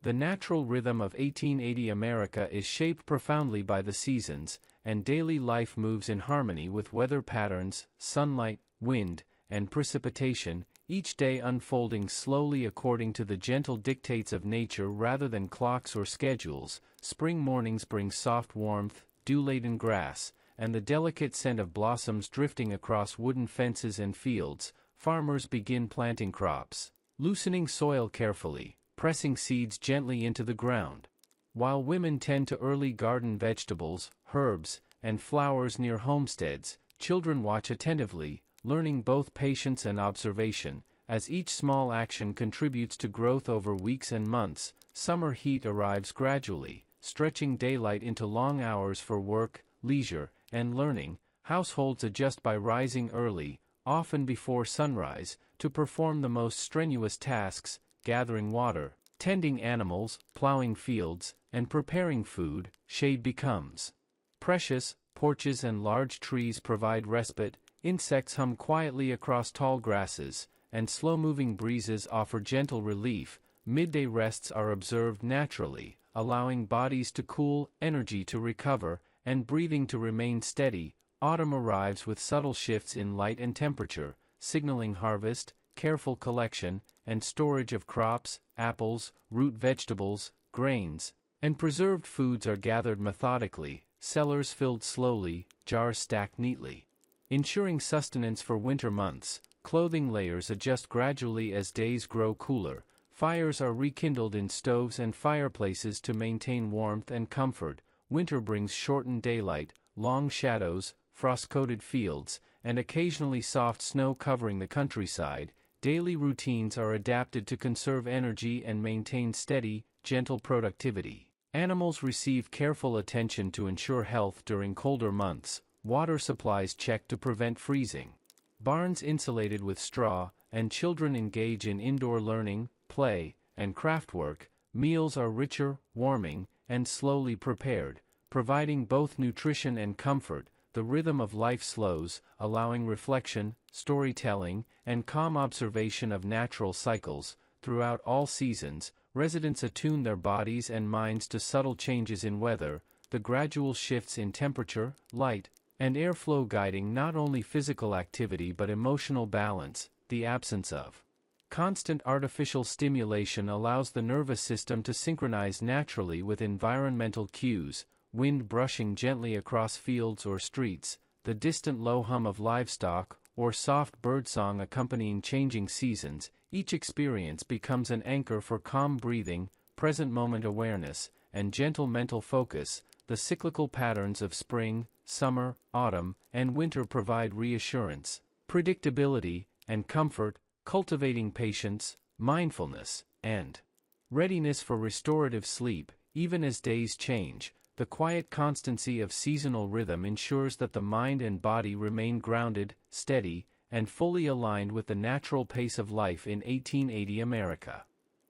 The natural rhythm of 1880 America is shaped profoundly by the seasons, and daily life moves in harmony with weather patterns, sunlight, wind, and precipitation, each day unfolding slowly according to the gentle dictates of nature rather than clocks or schedules. Spring mornings bring soft warmth, dew-laden grass, and the delicate scent of blossoms drifting across wooden fences and fields. Farmers begin planting crops, loosening soil carefully, pressing seeds gently into the ground, while women tend to early garden vegetables, herbs, and flowers near homesteads. Children watch attentively, learning both patience and observation, as each small action contributes to growth over weeks and months. Summer heat arrives gradually, stretching daylight into long hours for work, leisure, and learning. Households adjust by rising early, often before sunrise, to perform the most strenuous tasks, gathering water, tending animals, plowing fields, and preparing food. Shade becomes precious. Porches and large trees provide respite, insects hum quietly across tall grasses, and slow-moving breezes offer gentle relief. Midday rests are observed naturally, allowing bodies to cool, energy to recover, and breathing to remain steady. Autumn arrives with subtle shifts in light and temperature, signaling harvest, careful collection, and storage of crops. Apples, root vegetables, grains, and preserved foods are gathered methodically, cellars filled slowly, jars stacked neatly, ensuring sustenance for winter months. Clothing layers adjust gradually as days grow cooler. Fires are rekindled in stoves and fireplaces to maintain warmth and comfort. Winter brings shortened daylight, long shadows, frost-coated fields, and occasionally soft snow covering the countryside. Daily routines are adapted to conserve energy and maintain steady, gentle productivity. Animals receive careful attention to ensure health during colder months. Water supplies checked to prevent freezing. Barns insulated with straw, and children engage in indoor learning, play, and craftwork. Meals are richer, warming, and slowly prepared, providing both nutrition and comfort. The rhythm of life slows, allowing reflection, storytelling, and calm observation of natural cycles. Throughout all seasons, residents attune their bodies and minds to subtle changes in weather, the gradual shifts in temperature, light, and airflow guiding not only physical activity but emotional balance. The absence of constant artificial stimulation allows the nervous system to synchronize naturally with environmental cues. Wind brushing gently across fields or streets, the distant low hum of livestock, or soft birdsong accompanying changing seasons. Each experience becomes an anchor for calm breathing, present moment awareness, and gentle mental focus. The cyclical patterns of spring, summer, autumn, and winter provide reassurance, predictability, and comfort. cultivating patience, mindfulness, and readiness for restorative sleep. Even as days change, the quiet constancy of seasonal rhythm ensures that the mind and body remain grounded, steady, and fully aligned with the natural pace of life in 1880 America.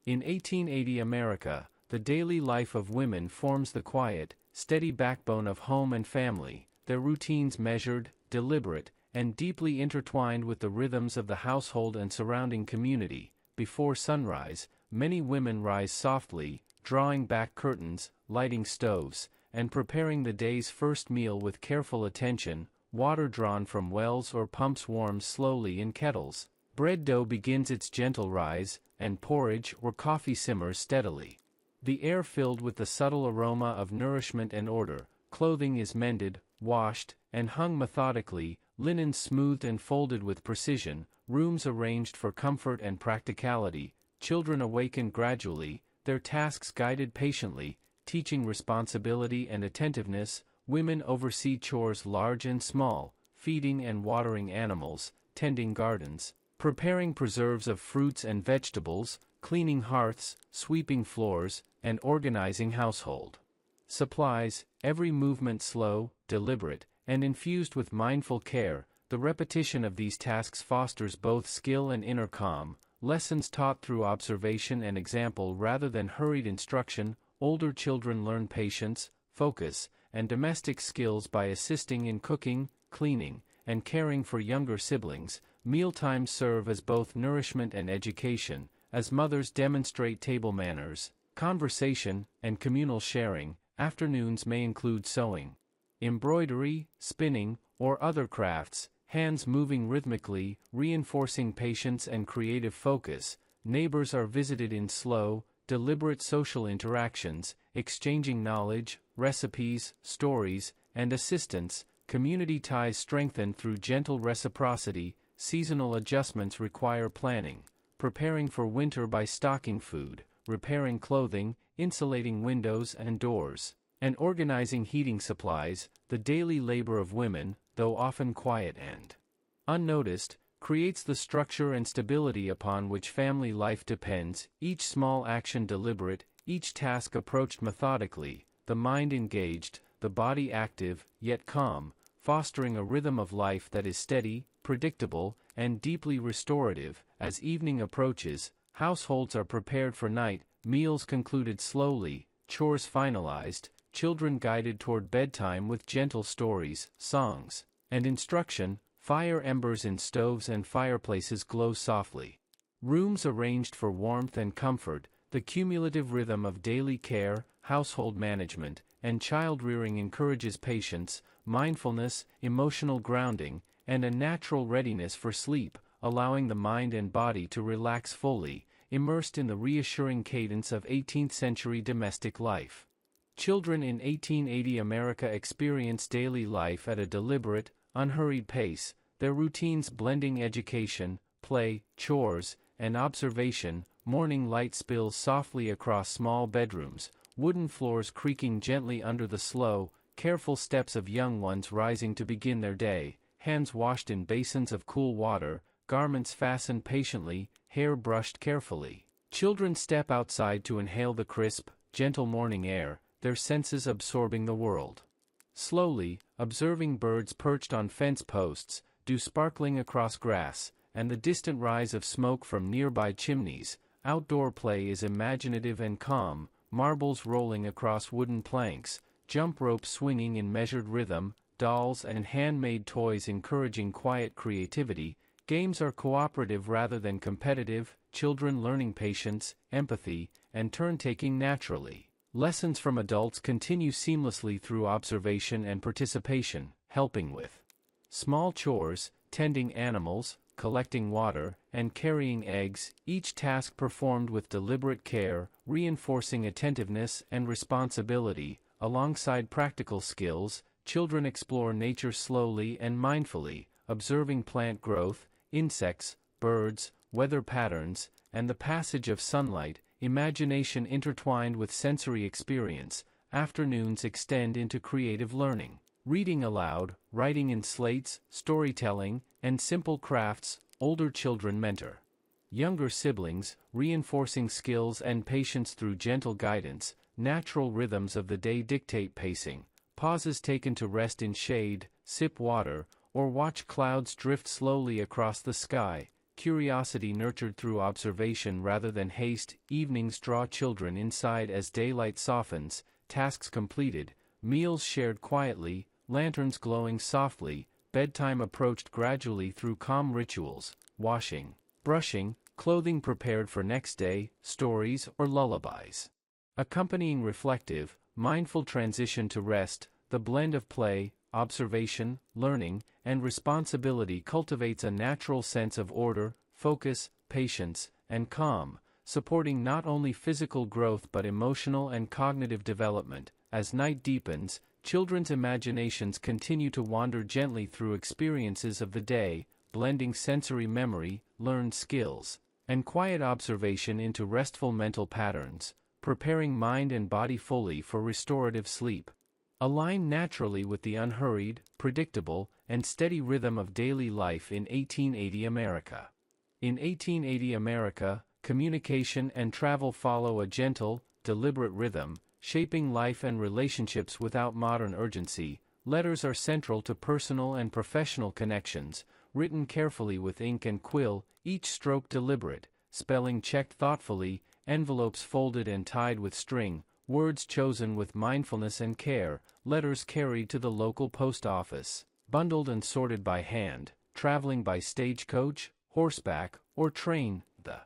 In 1880 America, the daily life of women forms the quiet, steady backbone of home and family, their routines measured, deliberate, and deeply intertwined with the rhythms of the household and surrounding community. Before sunrise, many women rise softly, drawing back curtains, lighting stoves, and preparing the day's first meal with careful attention. Water drawn from wells or pumps warms slowly in kettles. Bread dough begins its gentle rise, and porridge or coffee simmers steadily. The air filled with the subtle aroma of nourishment and order. Clothing is mended, washed, and hung methodically, linen smoothed and folded with precision, rooms arranged for comfort and practicality. Children awaken gradually, their tasks guided patiently, teaching responsibility and attentiveness. Women oversee chores large and small, feeding and watering animals, tending gardens, preparing preserves of fruits and vegetables, cleaning hearths, sweeping floors, and organizing household supplies, every movement slow, deliberate, and infused with mindful care. The repetition of these tasks fosters both skill and inner calm, lessons taught through observation and example rather than hurried instruction. Older children learn patience, focus, and domestic skills by assisting in cooking, cleaning, and caring for younger siblings. Mealtimes serve as both nourishment and education, as mothers demonstrate table manners, conversation, and communal sharing. Afternoons may include sewing, embroidery, spinning, or other crafts, hands moving rhythmically, reinforcing patience and creative focus. Neighbors are visited in slow, deliberate social interactions, exchanging knowledge, recipes, stories, and assistance. Community ties strengthen through gentle reciprocity. Seasonal adjustments require planning, preparing for winter by stocking food, repairing clothing, insulating windows and doors, and organizing heating supplies. The daily labor of women, though often quiet and unnoticed, creates the structure and stability upon which family life depends. Each small action deliberate, each task approached methodically, the mind engaged, the body active, yet calm, fostering a rhythm of life that is steady, predictable, and deeply restorative. As evening approaches, households are prepared for night, meals concluded slowly, chores finalized, children guided toward bedtime with gentle stories, songs, and instruction. Fire embers in stoves and fireplaces glow softly. Rooms arranged for warmth and comfort. The cumulative rhythm of daily care, household management, and child-rearing encourages patience, mindfulness, emotional grounding, and a natural readiness for sleep, allowing the mind and body to relax fully, immersed in the reassuring cadence of 18th-century domestic life. Children in 1880 America experience daily life at a deliberate, unhurried pace, their routines blending education, play, chores, and observation. Morning light spills softly across small bedrooms, wooden floors creaking gently under the slow, careful steps of young ones rising to begin their day, hands washed in basins of cool water, garments fastened patiently, hair brushed carefully. Children step outside to inhale the crisp, gentle morning air, their senses absorbing the world. Slowly, observing birds perched on fence posts, dew sparkling across grass, and the distant rise of smoke from nearby chimneys. Outdoor play is imaginative and calm, marbles rolling across wooden planks, jump ropes swinging in measured rhythm, dolls and handmade toys encouraging quiet creativity. Games are cooperative rather than competitive, children learning patience, empathy, and turn-taking naturally. Lessons from adults continue seamlessly through observation and participation, helping with small chores, tending animals, collecting water, and carrying eggs, each task performed with deliberate care, reinforcing attentiveness and responsibility. Alongside practical skills, children explore nature slowly and mindfully, observing plant growth, insects, birds, weather patterns, and the passage of sunlight. Imagination intertwined with sensory experience. Afternoons extend into creative learning. Reading aloud, writing in slates, storytelling, and simple crafts. Older children mentor younger siblings, reinforcing skills and patience through gentle guidance. Natural rhythms of the day dictate pacing, pauses taken to rest in shade, sip water, or watch clouds drift slowly across the sky. Curiosity nurtured through observation rather than haste. Evenings draw children inside as daylight softens, tasks completed, meals shared quietly, lanterns glowing softly. Bedtime approached gradually through calm rituals, washing, brushing, clothing prepared for next day, stories or lullabies. Accompanying reflective, mindful transition to rest. The blend of play, observation, learning, and responsibility cultivates a natural sense of order, focus, patience, and calm, supporting not only physical growth but emotional and cognitive development. As night deepens, children's imaginations continue to wander gently through experiences of the day, blending sensory memory, learned skills, and quiet observation into restful mental patterns, preparing mind and body fully for restorative sleep. Align naturally with the unhurried, predictable, and steady rhythm of daily life in 1880 America. In 1880 America, communication and travel follow a gentle, deliberate rhythm, shaping life and relationships without modern urgency. Letters are central to personal and professional connections, written carefully with ink and quill, each stroke deliberate, spelling checked thoughtfully, envelopes folded and tied with string, words chosen with mindfulness and care. Letters carried to the local post office, bundled and sorted by hand, traveling by stagecoach, horseback, or train. The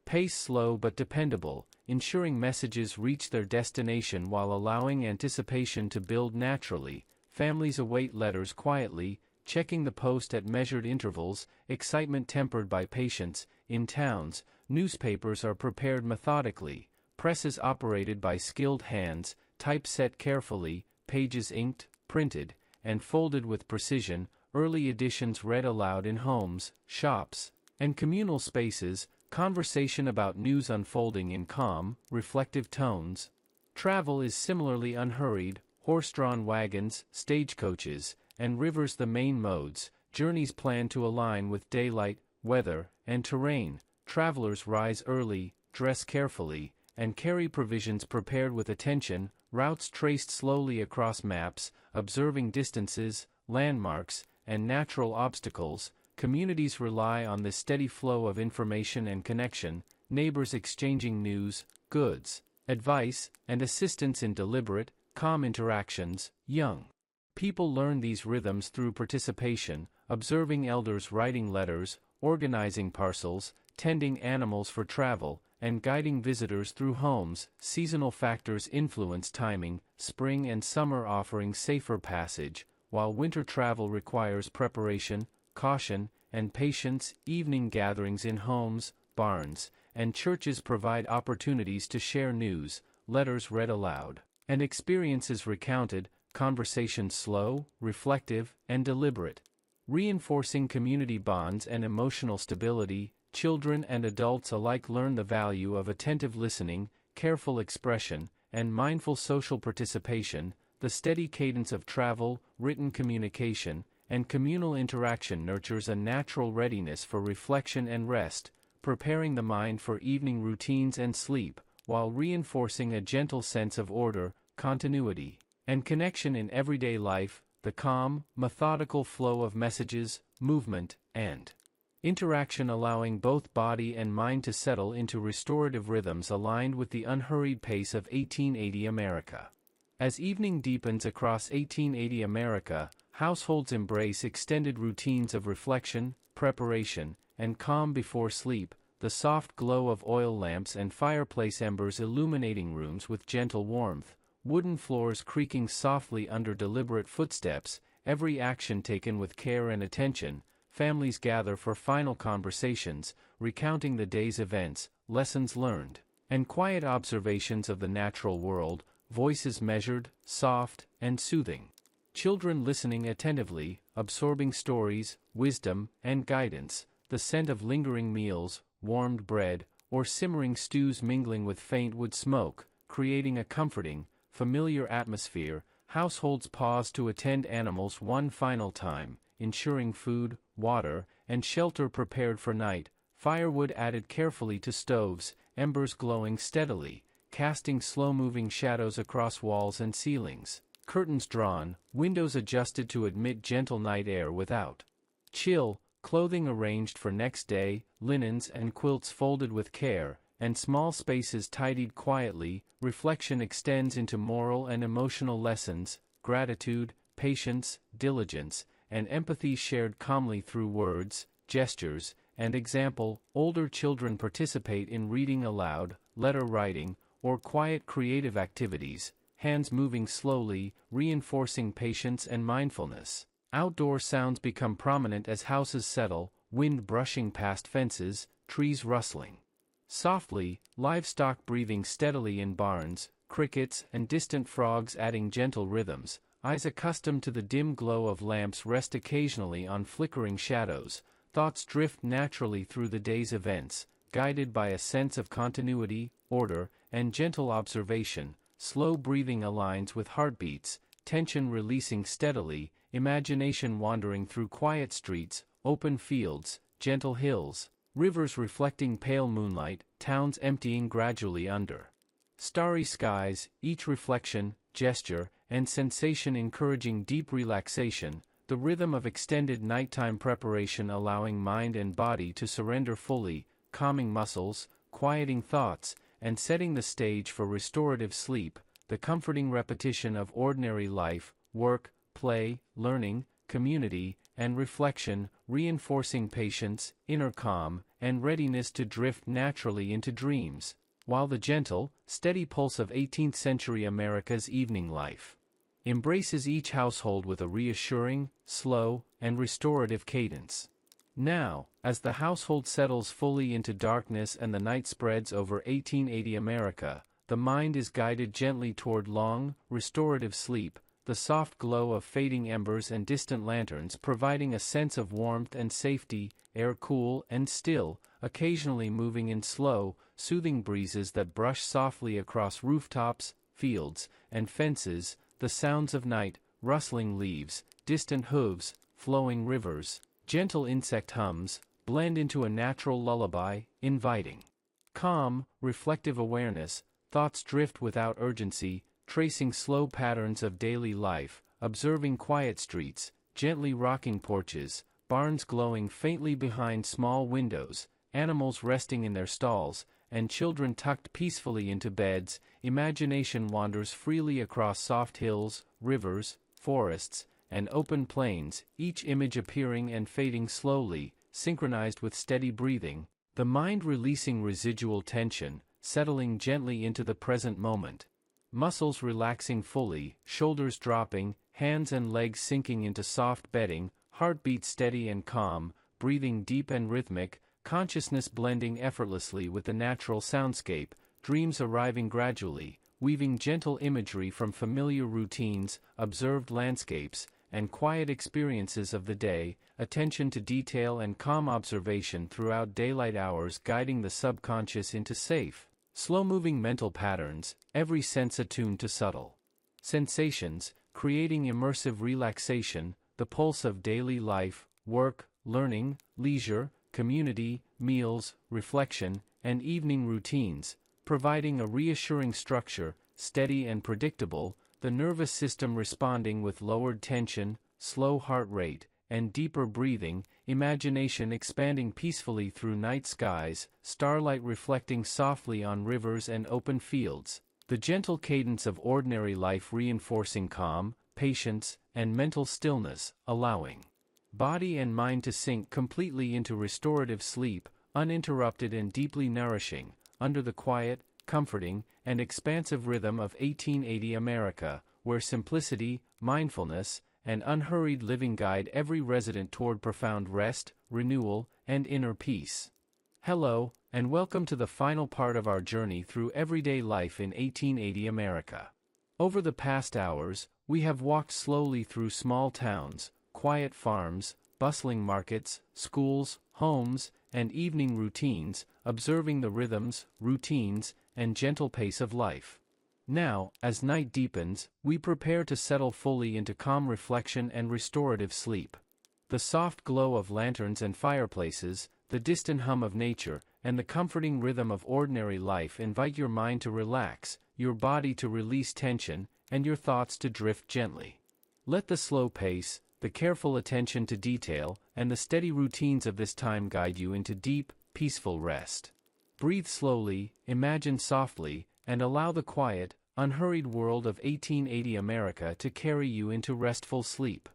pace slow but dependable, ensuring messages reach their destination while allowing anticipation to build naturally. Families await letters quietly, checking the post at measured intervals, excitement tempered by patience. In towns, newspapers are prepared methodically, presses operated by skilled hands, typeset carefully, pages inked, printed, and folded with precision. Early editions read aloud in homes, shops, and communal spaces, conversation about news unfolding in calm, reflective tones. Travel is similarly unhurried, horse-drawn wagons, stagecoaches, and rivers the main modes, journeys planned to align with daylight, weather, and terrain. Travelers rise early, dress carefully, and carry provisions prepared with attention. Routes traced slowly across maps, observing distances, landmarks, and natural obstacles. Communities rely on this steady flow of information and connection, neighbors exchanging news, goods, advice, and assistance in deliberate, calm interactions. Young people learn these rhythms through participation, observing elders writing letters, organizing parcels, tending animals for travel, and guiding visitors through homes. Seasonal factors influence timing, spring and summer offering safer passage, while winter travel requires preparation, caution, and patience. Evening gatherings in homes, barns, and churches provide opportunities to share news, letters read aloud, and experiences recounted. Conversations slow, reflective, and deliberate, reinforcing community bonds and emotional stability. Children and adults alike learn the value of attentive listening, careful expression, and mindful social participation. The steady cadence of travel, written communication, and communal interaction nurtures a natural readiness for reflection and rest, preparing the mind for evening routines and sleep, while reinforcing a gentle sense of order, continuity, and connection in everyday life. The calm, methodical flow of messages, movement, and interaction allowing both body and mind to settle into restorative rhythms aligned with the unhurried pace of 1880 America. As evening deepens across 1880 America, households embrace extended routines of reflection, preparation, and calm before sleep. The soft glow of oil lamps and fireplace embers illuminating rooms with gentle warmth, wooden floors creaking softly under deliberate footsteps, every action taken with care and attention. Families gather for final conversations, recounting the day's events, lessons learned, and quiet observations of the natural world, voices measured, soft, and soothing. Children listening attentively, absorbing stories, wisdom, and guidance. The scent of lingering meals, warmed bread, or simmering stews mingling with faint wood smoke, creating a comforting, familiar atmosphere. Households pause to attend animals one final time, ensuring food, water, and shelter prepared for night. firewood added carefully to stoves, embers glowing steadily, casting slow-moving shadows across walls and ceilings, curtains drawn, windows adjusted to admit gentle night air without chill, clothing arranged for next day, linens and quilts folded with care, and small spaces tidied quietly. Reflection extends into moral and emotional lessons, gratitude, patience, diligence, and empathy shared calmly through words, gestures, and example. Older children participate in reading aloud, letter writing, or quiet creative activities, hands moving slowly, reinforcing patience and mindfulness. Outdoor sounds become prominent as houses settle, wind brushing past fences, trees rustling softly, livestock breathing steadily in barns, crickets and distant frogs adding gentle rhythms. Eyes accustomed to the dim glow of lamps rest occasionally on flickering shadows. Thoughts drift naturally through the day's events, guided by a sense of continuity, order, and gentle observation. Slow breathing aligns with heartbeats, tension releasing steadily, imagination wandering through quiet streets, open fields, gentle hills, rivers reflecting pale moonlight, towns emptying gradually under starry skies, each reflection, gesture, and sensation encouraging deep relaxation. The rhythm of extended nighttime preparation allowing mind and body to surrender fully, calming muscles, quieting thoughts, and setting the stage for restorative sleep. The comforting repetition of ordinary life, work, play, learning, community, and reflection, reinforcing patience, inner calm, and readiness to drift naturally into dreams, while the gentle, steady pulse of 18th century America's evening life embraces each household with a reassuring, slow, and restorative cadence. Now, as the household settles fully into darkness and the night spreads over 1880 America, the mind is guided gently toward long, restorative sleep, the soft glow of fading embers and distant lanterns providing a sense of warmth and safety, air cool and still, occasionally moving in slow, soothing breezes that brush softly across rooftops, fields, and fences. The sounds of night, rustling leaves, distant hooves, flowing rivers, gentle insect hums, blend into a natural lullaby, inviting calm, reflective awareness. Thoughts drift without urgency, tracing slow patterns of daily life, observing quiet streets, gently rocking porches, barns glowing faintly behind small windows, animals resting in their stalls, and children tucked peacefully into beds. Imagination wanders freely across soft hills, rivers, forests, and open plains, each image appearing and fading slowly, synchronized with steady breathing, the mind releasing residual tension, settling gently into the present moment. Muscles relaxing fully, shoulders dropping, hands and legs sinking into soft bedding, heartbeat steady and calm, breathing deep and rhythmic, consciousness blending effortlessly with the natural soundscape, dreams arriving gradually, weaving gentle imagery from familiar routines, observed landscapes, and quiet experiences of the day, attention to detail and calm observation throughout daylight hours guiding the subconscious into safe, slow-moving mental patterns, every sense attuned to subtle sensations, creating immersive relaxation. The pulse of daily life, work, learning, leisure, community, meals, reflection, and evening routines, providing a reassuring structure, steady and predictable, the nervous system responding with lowered tension, slow heart rate, and deeper breathing, imagination expanding peacefully through night skies, starlight reflecting softly on rivers and open fields, the gentle cadence of ordinary life reinforcing calm, patience, and mental stillness, allowing body and mind to sink completely into restorative sleep, uninterrupted and deeply nourishing, under the quiet, comforting, and expansive rhythm of 1880 America, where simplicity, mindfulness, and unhurried living guide every resident toward profound rest, renewal, and inner peace. Hello, and welcome to the final part of our journey through everyday life in 1880 America. Over the past hours, we have walked slowly through small towns, quiet farms, bustling markets, schools, homes, and evening routines, observing the rhythms, routines, and gentle pace of life. Now, as night deepens, we prepare to settle fully into calm reflection and restorative sleep. The soft glow of lanterns and fireplaces, the distant hum of nature, and the comforting rhythm of ordinary life invite your mind to relax, your body to release tension, and your thoughts to drift gently. Let the slow pace, the careful attention to detail, and the steady routines of this time guide you into deep, peaceful rest. Breathe slowly, imagine softly, and allow the quiet, unhurried world of 1880 America to carry you into restful sleep.